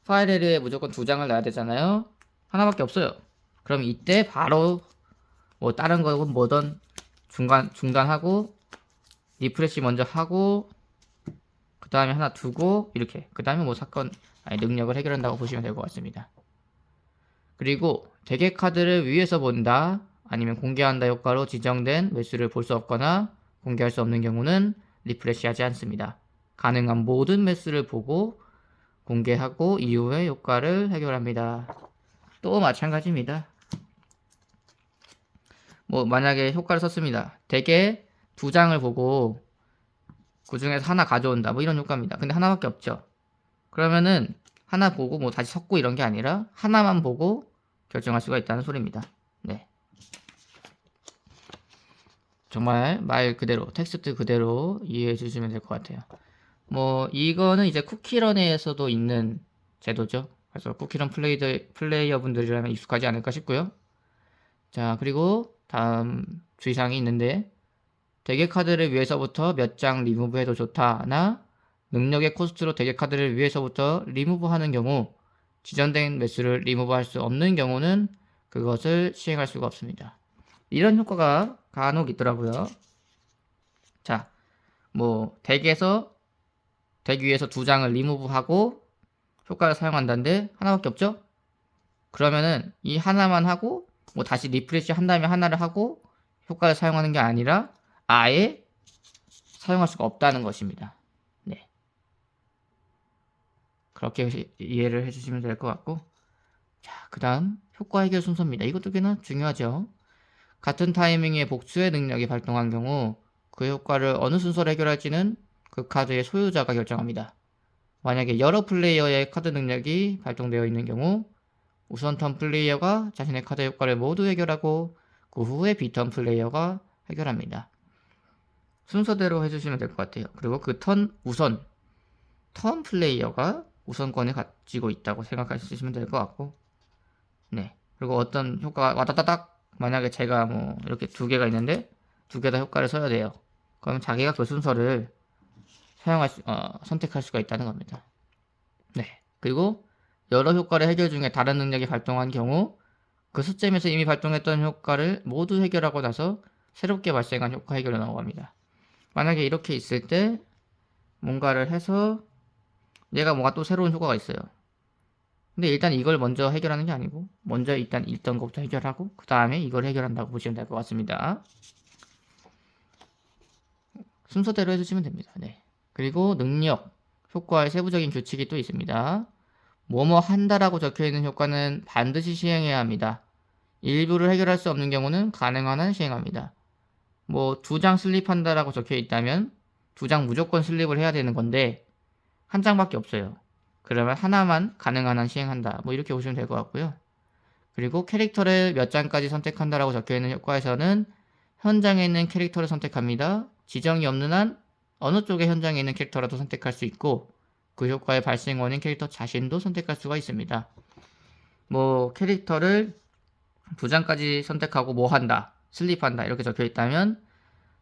파일 에리어에 무조건 2장을 놔야 되잖아요. 하나밖에 없어요. 그럼 이때 바로 뭐 다른 거건 뭐든 중단하고 리프레시 먼저 하고 그 다음에 하나 두고 이렇게 그 다음에 뭐 능력을 해결한다고 보시면 될 것 같습니다. 그리고 덱의 카드를 위에서 본다 아니면 공개한다 효과로 지정된 매수를 볼 수 없거나 공개할 수 없는 경우는 리프레시 하지 않습니다. 가능한 모든 매수를 보고 공개하고 이후에 효과를 해결합니다. 또 마찬가지입니다. 뭐 만약에 효과를 썼습니다. 덱에 2장을 보고 그 중에서 하나 가져온다 뭐 이런 효과입니다. 근데 하나밖에 없죠. 그러면은 하나 보고 뭐 다시 섞고 이런 게 아니라 하나만 보고 결정할 수가 있다는 소리입니다. 네. 정말 말 그대로 텍스트 그대로 이해해 주시면 될 것 같아요. 뭐 이거는 이제 쿠키런에서도 있는 제도죠. 그래서 쿠키런 플레이어분들이라면 익숙하지 않을까 싶고요. 자, 그리고 다음 주의사항이 있는데 덱의 카드를 위에서부터 몇 장 리무브해도 좋다나 능력의 코스트로 덱의 카드를 위에서부터 리무브하는 경우 지정된 매수를 리무브할 수 없는 경우는 그것을 시행할 수가 없습니다. 이런 효과가 간혹 있더라고요. 자, 뭐 덱 위에서 2장을 리무브하고 효과를 사용한다는데 하나밖에 없죠? 그러면은 이 하나만 하고 뭐 다시 리프레시 한 다음에 하나를 하고 효과를 사용하는 게 아니라 아예 사용할 수가 없다는 것입니다. 네. 그렇게 이해를 해주시면 될 것 같고, 자, 그 다음 효과 해결 순서입니다. 이것도 꽤나 중요하죠. 같은 타이밍에 복수의 능력이 발동한 경우 그 효과를 어느 순서로 해결할지는 그 카드의 소유자가 결정합니다. 만약에 여러 플레이어의 카드 능력이 발동되어 있는 경우 우선 턴 플레이어가 자신의 카드 효과를 모두 해결하고 그 후에 비턴 플레이어가 해결합니다. 순서대로 해주시면 될 것 같아요. 그리고 그 턴 플레이어가 우선권을 가지고 있다고 생각하시면 될 것 같고, 네. 그리고 어떤 효과가 와다다닥 만약에 제가 뭐 이렇게 2개가 있는데 2개 다 효과를 써야 돼요. 그러면 자기가 그 순서를 선택할 수가 있다는 겁니다. 네. 그리고 여러 효과를 해결 중에 다른 능력이 발동한 경우 그 수점에서 이미 발동했던 효과를 모두 해결하고 나서 새롭게 발생한 효과 해결을 넘어갑니다. 만약에 이렇게 있을 때 뭔가를 해서 얘가 뭔가 또 새로운 효과가 있어요. 근데 일단 이걸 먼저 해결하는 게 아니고 먼저 일단 있던 것부터 해결하고 그 다음에 이걸 해결한다고 보시면 될 것 같습니다. 순서대로 해주시면 됩니다. 네. 그리고 능력, 효과의 세부적인 규칙이 또 있습니다. 뭐뭐 한다라고 적혀있는 효과는 반드시 시행해야 합니다. 일부를 해결할 수 없는 경우는 가능한 한 시행합니다. 뭐 2장 슬립한다라고 적혀있다면 2장 무조건 슬립을 해야 되는 건데 한 장밖에 없어요. 그러면 하나만 가능한 한 시행한다. 뭐 이렇게 보시면 될 것 같고요. 그리고 캐릭터를 몇 장까지 선택한다라고 적혀있는 효과에서는 현장에 있는 캐릭터를 선택합니다. 지정이 없는 한 어느 쪽의 현장에 있는 캐릭터라도 선택할 수 있고 그 효과의 발생 원인 캐릭터 자신도 선택할 수가 있습니다. 뭐 캐릭터를 2장까지 선택하고 뭐 한다, 슬립한다 이렇게 적혀 있다면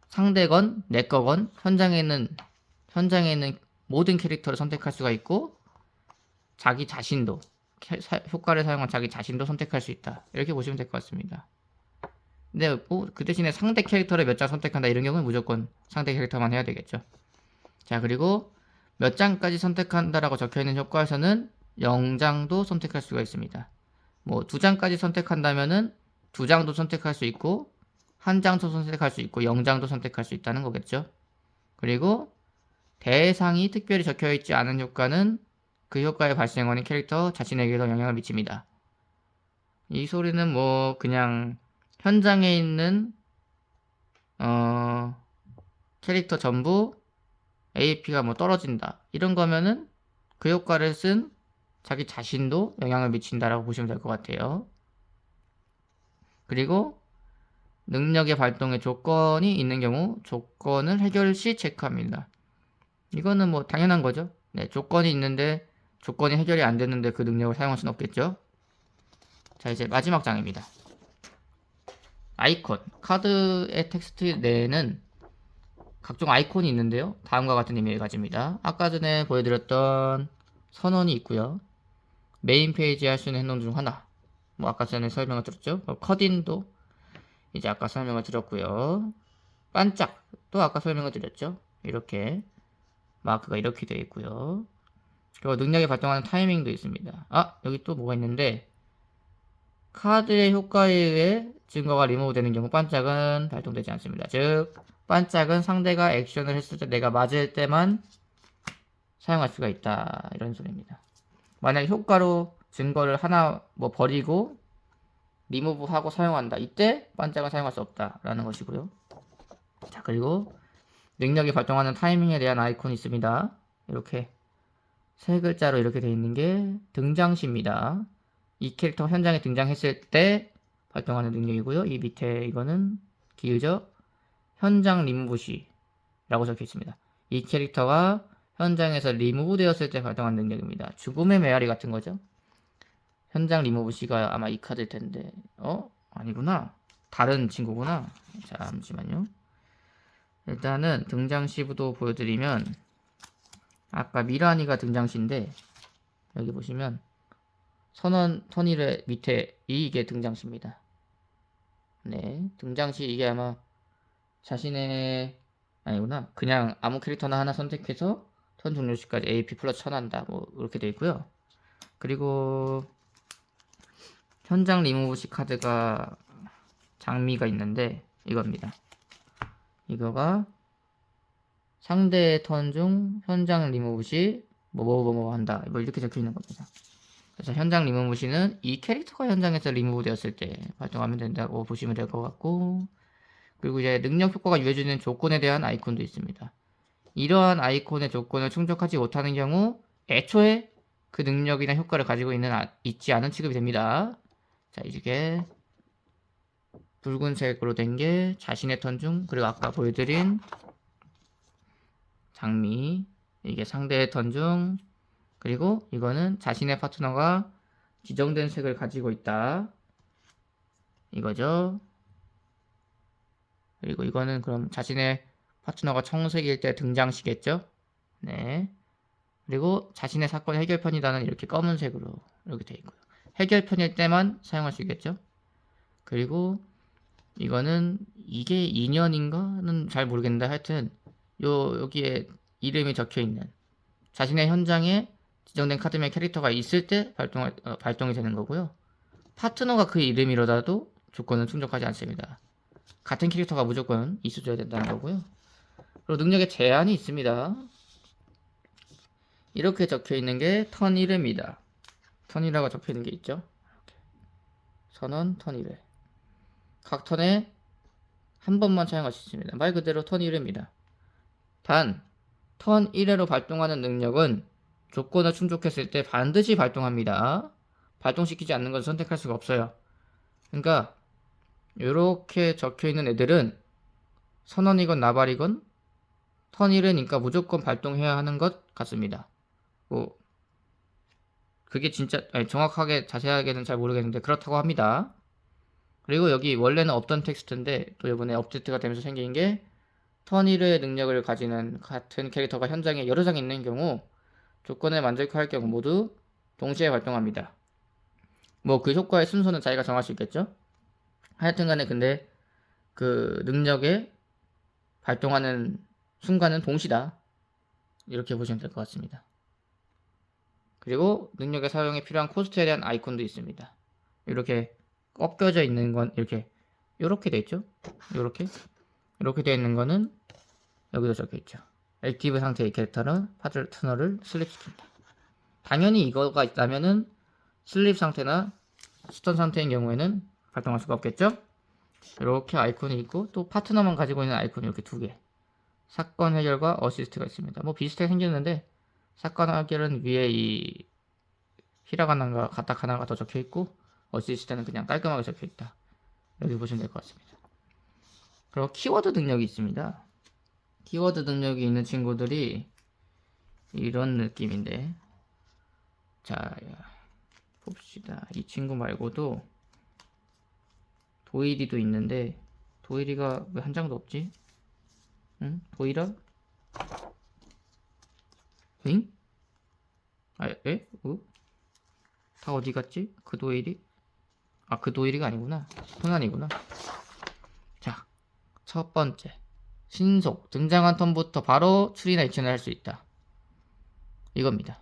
상대건 내 거건 현장에 있는 모든 캐릭터를 선택할 수가 있고 자기 자신도 효과를 사용한 자기 자신도 선택할 수 있다. 이렇게 보시면 될 것 같습니다. 근데 그 대신에 상대 캐릭터를 몇 장 선택한다 이런 경우는 무조건 상대 캐릭터만 해야 되겠죠. 자, 그리고 몇 장까지 선택한다라고 적혀있는 효과에서는 0장도 선택할 수가 있습니다. 뭐 2장까지 선택한다면은 2장도 선택할 수 있고 1장도 선택할 수 있고 0장도 선택할 수 있다는 거겠죠. 그리고 대상이 특별히 적혀있지 않은 효과는 그 효과의 발생원인 캐릭터 자신에게도 영향을 미칩니다. 이 소리는 뭐 그냥 현장에 있는 캐릭터 전부 AP가 뭐 떨어진다 이런 거면은 그 효과를 쓴 자기 자신도 영향을 미친다라고 보시면 될 것 같아요. 그리고 능력의 발동에 조건이 있는 경우 조건을 해결 시 체크합니다. 이거는 뭐 당연한 거죠. 네, 조건이 있는데 조건이 해결이 안 됐는데 그 능력을 사용할 수는 없겠죠. 자, 이제 마지막 장입니다. 아이콘. 카드의 텍스트 내에는 각종 아이콘이 있는데요. 다음과 같은 의미를 가집니다. 아까 전에 보여드렸던 선언이 있고요. 메인 페이지에 할 수 있는 행동 중 하나. 뭐 아까 전에 설명을 드렸죠. 컷인도 이제 아까 설명을 드렸고요. 반짝 또 아까 설명을 드렸죠. 이렇게 마크가 이렇게 되어 있고요. 그리고 능력이 발동하는 타이밍도 있습니다. 아, 여기 또 뭐가 있는데 카드의 효과에 의해 증거가 리무브 되는 경우 반짝은 발동되지 않습니다. 즉 반짝은 상대가 액션을 했을 때 내가 맞을 때만 사용할 수가 있다 이런 소리입니다. 만약에 효과로 증거를 하나 뭐 버리고 리무브하고 사용한다. 이때 반짝은 사용할 수 없다 라는 것이고요. 자, 그리고 능력이 발동하는 타이밍에 대한 아이콘이 있습니다. 이렇게 세 글자로 이렇게 되어 있는 게 등장시입니다. 이 캐릭터가 현장에 등장했을 때 발동하는 능력이고요. 이 밑에 이거는 길죠? 현장 리무브시라고 적혀 있습니다. 이 캐릭터가 현장에서 리무브 되었을 때 발동하는 능력입니다. 죽음의 메아리 같은 거죠. 현장 리무브시가 아마 이 카드일 텐데 아니구나. 다른 친구구나. 잠시만요. 일단은 등장시부도 보여드리면 아까 미라니가 등장시인데 여기 보시면 선언 턴일의 밑에 이게 등장시입니다. 네, 등장시 이게 아마 자신의 아니구나. 그냥 아무 캐릭터나 하나 선택해서 턴 종료 시까지 AP 플러스 쳐난다. 뭐 이렇게 되어 있고요. 그리고 현장 리무브시 카드가 장미가 있는데 이겁니다. 이거가 상대의 턴 중 현장 리무브 시 뭐뭐뭐 한다. 뭐 이렇게 적혀 있는 겁니다. 그래서 현장 리무브 시는 이 캐릭터가 현장에서 리무브 되었을 때 발동하면 된다고 보시면 될 것 같고, 그리고 이제 능력 효과가 유해주는 조건에 대한 아이콘도 있습니다. 이러한 아이콘의 조건을 충족하지 못하는 경우 애초에 그 능력이나 효과를 가지고 있지 않은 취급이 됩니다. 자, 이게 붉은색으로 된 게 자신의 턴 중, 그리고 아까 보여드린 장미, 이게 상대의 턴 중, 그리고 이거는 자신의 파트너가 지정된 색을 가지고 있다 이거죠. 그리고 이거는 그럼 자신의 파트너가 청색일 때 등장시겠죠. 네. 그리고 자신의 사건 해결편이다는 이렇게 검은색으로 이렇게 되어 있고요. 해결편일 때만 사용할 수 있겠죠. 그리고 이거는 이게 2년인가는 잘 모르겠는데 하여튼 여기에 이름이 적혀 있는 자신의 현장에 지정된 카드명 캐릭터가 있을 때 발동이 되는 거고요. 파트너가 그 이름이라도 조건은 충족하지 않습니다. 같은 캐릭터가 무조건 있어줘야 된다는 거고요. 그리고 능력에 제한이 있습니다. 이렇게 적혀 있는 게 턴 1회입니다. 턴 1회가 적혀 있는 게 있죠. 선언 턴 1회. 각 턴에 한 번만 사용할 수 있습니다. 말 그대로 턴 1회입니다. 단, 턴 1회로 발동하는 능력은 조건을 충족했을 때 반드시 발동합니다. 발동시키지 않는 건 선택할 수가 없어요. 그러니까 이렇게 적혀있는 애들은 선언이건 나발이건 턴 1회니까 무조건 발동해야 하는 것 같습니다. 뭐 그게 진짜 정확하게 자세하게는 잘 모르겠는데 그렇다고 합니다. 그리고 여기 원래는 없던 텍스트인데 또 이번에 업데이트가 되면서 생긴 게 턴 1회 능력을 가지는 같은 캐릭터가 현장에 여러 장 있는 경우 조건을 만족할 경우 모두 동시에 발동합니다. 뭐 그 효과의 순서는 자기가 정할 수 있겠죠. 하여튼간에 근데 그 능력에 발동하는 순간은 동시다. 이렇게 보시면 될 것 같습니다. 그리고 능력의 사용에 필요한 코스트에 대한 아이콘도 있습니다. 이렇게 꺾여져 있는 건 이렇게 돼 있죠. 이렇게 돼 있는 거는 여기도 적혀 있죠. 액티브 상태의 캐릭터는 파트너를 슬립시킨다. 당연히 이거가 있다면은 슬립 상태나 스턴 상태인 경우에는 발동할 수가 없겠죠. 이렇게 아이콘이 있고 또 파트너만 가지고 있는 아이콘이 이렇게 두 개. 사건 해결과 어시스트가 있습니다. 뭐 비슷하게 생겼는데 사건 해결은 위에 이 히라가나가 가타카나가 더 적혀 있고 어시스트는 그냥 깔끔하게 적혀 있다. 여기 보시면 될 것 같습니다. 그리고 키워드 능력이 있습니다. 키워드 능력이 있는 친구들이 이런 느낌인데, 자 봅시다. 이 친구 말고도 도일이도 있는데 도일이가 왜 한 장도 없지? 응? 도일아? 응? 아, 에? 다 어디 갔지? 그 도일이? 아, 그 도일이가 아니구나. 코난이구나. 자, 첫 번째. 신속. 등장한 턴부터 바로 추리나 액션을 할 수 있다. 이겁니다.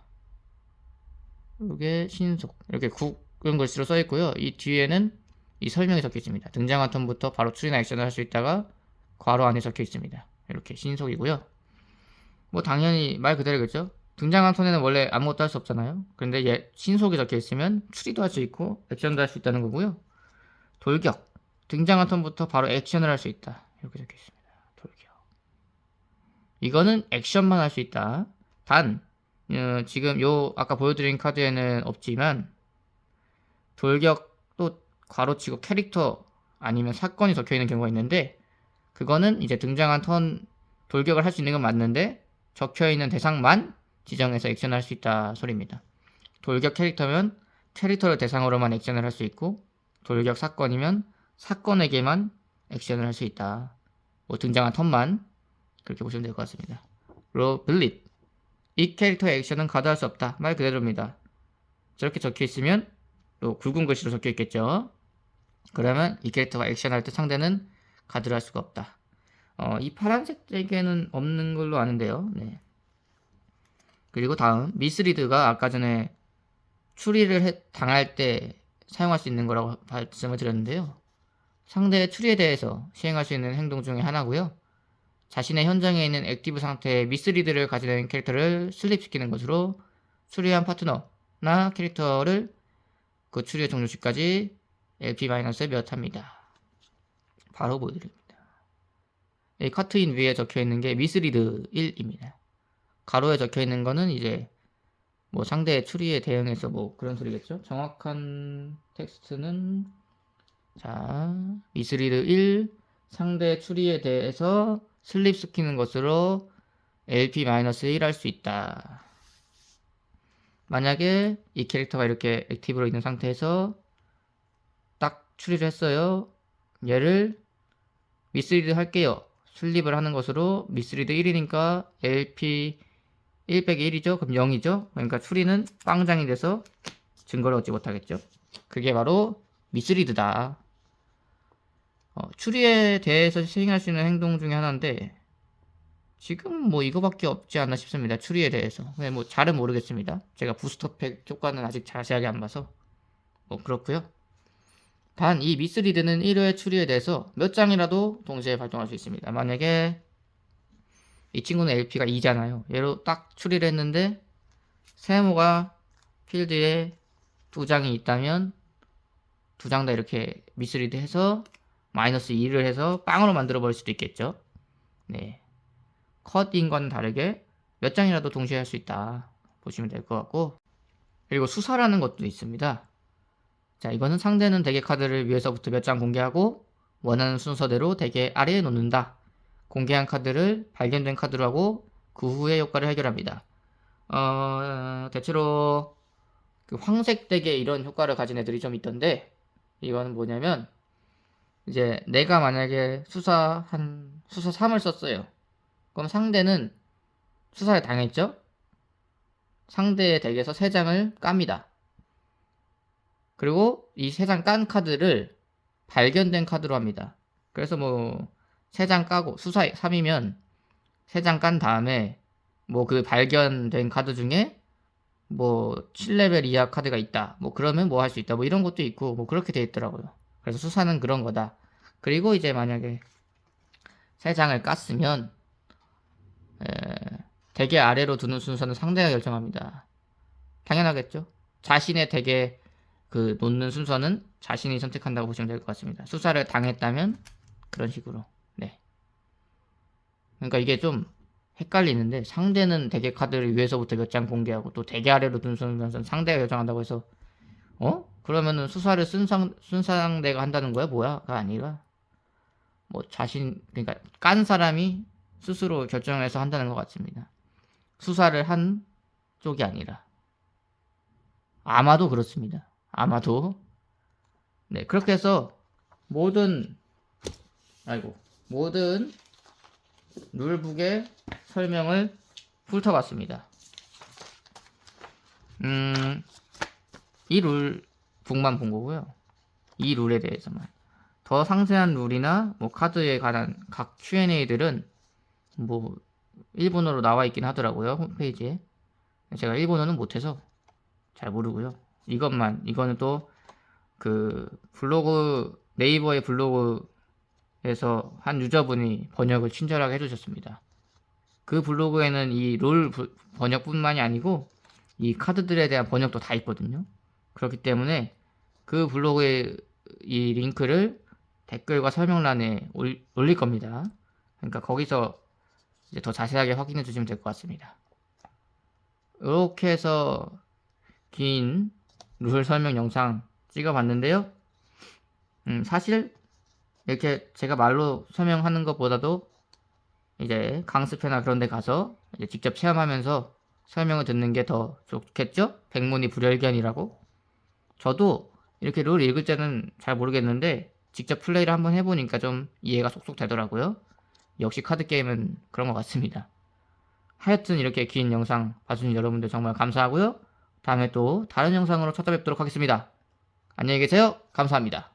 이게 신속. 이렇게 굵은 글씨로 써 있고요. 이 뒤에는 이 설명이 적혀 있습니다. 등장한 턴부터 바로 추리나 액션을 할 수 있다가 괄호 안에 적혀 있습니다. 이렇게 신속이고요. 뭐 당연히 말 그대로겠죠. 등장한 턴에는 원래 아무것도 할 수 없잖아요. 그런데 얘 신속이 적혀 있으면 추리도 할 수 있고 액션도 할 수 있다는 거고요. 돌격. 등장한 턴부터 바로 액션을 할 수 있다. 이렇게 적혀 있습니다. 돌격. 이거는 액션만 할 수 있다. 단 지금 요 아까 보여드린 카드에는 없지만 돌격도 괄호치고 캐릭터 아니면 사건이 적혀 있는 경우가 있는데 그거는 이제 등장한 턴 돌격을 할 수 있는 건 맞는데 적혀 있는 대상만 지정해서 액션을 할 수 있다 소리입니다. 돌격 캐릭터면 캐릭터를 대상으로만 액션을 할 수 있고 돌격 사건이면 사건에게만 액션을 할 수 있다. 뭐 등장한 턴만 그렇게 보시면 될 것 같습니다. 그리고 블릿. 이 캐릭터의 액션은 가드할 수 없다. 말 그대로입니다. 저렇게 적혀 있으면 또 굵은 글씨로 적혀 있겠죠. 그러면 이 캐릭터가 액션할 때 상대는 가드를 할 수가 없다. 이 파란색 잭에는 없는 걸로 아는데요. 네. 그리고 다음 미스리드가 아까 전에 추리를 당할 때 사용할 수 있는 거라고 말씀을 드렸는데요. 상대의 추리에 대해서 시행할 수 있는 행동 중에 하나고요. 자신의 현장에 있는 액티브 상태의 미스리드를 가지는 캐릭터를 슬립시키는 것으로 추리한 파트너나 캐릭터를 그 추리의 종료 시까지 LP-에 몇 합니다. 바로 보여드립니다. 이 카트인 위에 적혀있는 게 미스리드 1입니다. 가로에 적혀있는 거는 이제 뭐 상대의 추리에 대응해서 뭐 그런 소리겠죠. 정확한 텍스트는 자 미스리드 1 상대의 추리에 대해서 슬립시키는 것으로 LP-1 할 수 있다. 만약에 이 캐릭터가 이렇게 액티브로 있는 상태에서 딱 추리를 했어요. 얘를 미스리드 할게요. 슬립을 하는 것으로 미스리드 1이니까 LP 1 빼기 1이죠. 그럼 0이죠. 그러니까 추리는 빵장이 돼서 증거를 얻지 못하겠죠. 그게 바로 미스리드다. 추리에 대해서 시행할 수 있는 행동 중에 하나인데 지금 뭐 이거밖에 없지 않나 싶습니다. 추리에 대해서. 뭐 잘은 모르겠습니다. 제가 부스터팩 효과는 아직 자세하게 안 봐서 뭐 그렇고요. 단 이 미스리드는 1회 추리에 대해서 몇 장이라도 동시에 발동할 수 있습니다. 만약에 이 친구는 LP가 2잖아요. 얘로 딱 추리를 했는데 세모가 필드에 2장이 있다면 2장 다 이렇게 미스리드 해서 마이너스 2를 해서 빵으로 만들어 버릴 수도 있겠죠. 네. 컷인과는 다르게 몇 장이라도 동시에 할 수 있다 보시면 될 것 같고, 그리고 수사라는 것도 있습니다. 자, 이거는 상대는 대개 카드를 위에서부터 몇 장 공개하고 원하는 순서대로 대개 아래에 놓는다. 공개한 카드를 발견된 카드로 하고 그 후에 효과를 해결합니다. 대체로 그 황색 덱에 이런 효과를 가진 애들이 좀 있던데, 이거는 뭐냐면 이제 내가 만약에 수사 3을 썼어요. 그럼 상대는 수사에 당했죠? 상대의 덱에서 3장을 깝니다. 그리고 이 3장 깐 카드를 발견된 카드로 합니다. 그래서 뭐 3장 까고 수사 3이면 3장 깐 다음에 뭐 그 발견된 카드 중에 뭐 7레벨 이하 카드가 있다. 뭐 그러면 뭐 할 수 있다. 뭐 이런 것도 있고 뭐 그렇게 돼 있더라고요. 그래서 수사는 그런 거다. 그리고 이제 만약에 3장을 깠으면 대개 아래로 두는 순서는 상대가 결정합니다. 당연하겠죠. 자신의 대개 그 놓는 순서는 자신이 선택한다고 보시면 될 것 같습니다. 수사를 당했다면 그런 식으로. 네. 그러니까 이게 좀 헷갈리는데, 상대는 대개 카드를 위에서부터 몇 장 공개하고 또 대개 아래로 두는 순서는 상대가 결정한다고 해서 그러면은 수사를 쓴 상대가 한다는 거야? 뭐야?가 아니라 뭐 그러니까 깐 사람이 스스로 결정해서 한다는 것 같습니다. 수사를 한 쪽이 아니라. 아마도 그렇습니다. 아마도. 네, 그렇게 해서 모든 룰북의 설명을 훑어봤습니다. 이 룰북만 본 거고요. 이 룰에 대해서만. 더 상세한 룰이나 뭐 카드에 관한 각 Q&A들은 뭐 일본어로 나와 있긴 하더라고요. 홈페이지에. 제가 일본어는 못해서 잘 모르고요. 이거는 또 그 블로그, 네이버의 블로그에서 한 유저분이 번역을 친절하게 해주셨습니다. 그 블로그에는 이 룰 번역뿐만이 아니고 이 카드들에 대한 번역도 다 있거든요. 그렇기 때문에 그 블로그의 이 링크를 댓글과 설명란에 올릴 겁니다. 그러니까 거기서 이제 더 자세하게 확인해 주시면 될 것 같습니다. 이렇게 해서 긴 룰 설명 영상 찍어봤는데요. 사실 이렇게 제가 말로 설명하는 것보다도 이제 강습회나 그런 데 가서 이제 직접 체험하면서 설명을 듣는 게 더 좋겠죠? 백문이 불여일견이라고. 저도 이렇게 룰 읽을 때는 잘 모르겠는데 직접 플레이를 한번 해보니까 좀 이해가 쏙쏙 되더라고요. 역시 카드게임은 그런 것 같습니다. 하여튼 이렇게 긴 영상 봐주신 여러분들 정말 감사하고요. 다음에 또 다른 영상으로 찾아뵙도록 하겠습니다. 안녕히 계세요. 감사합니다.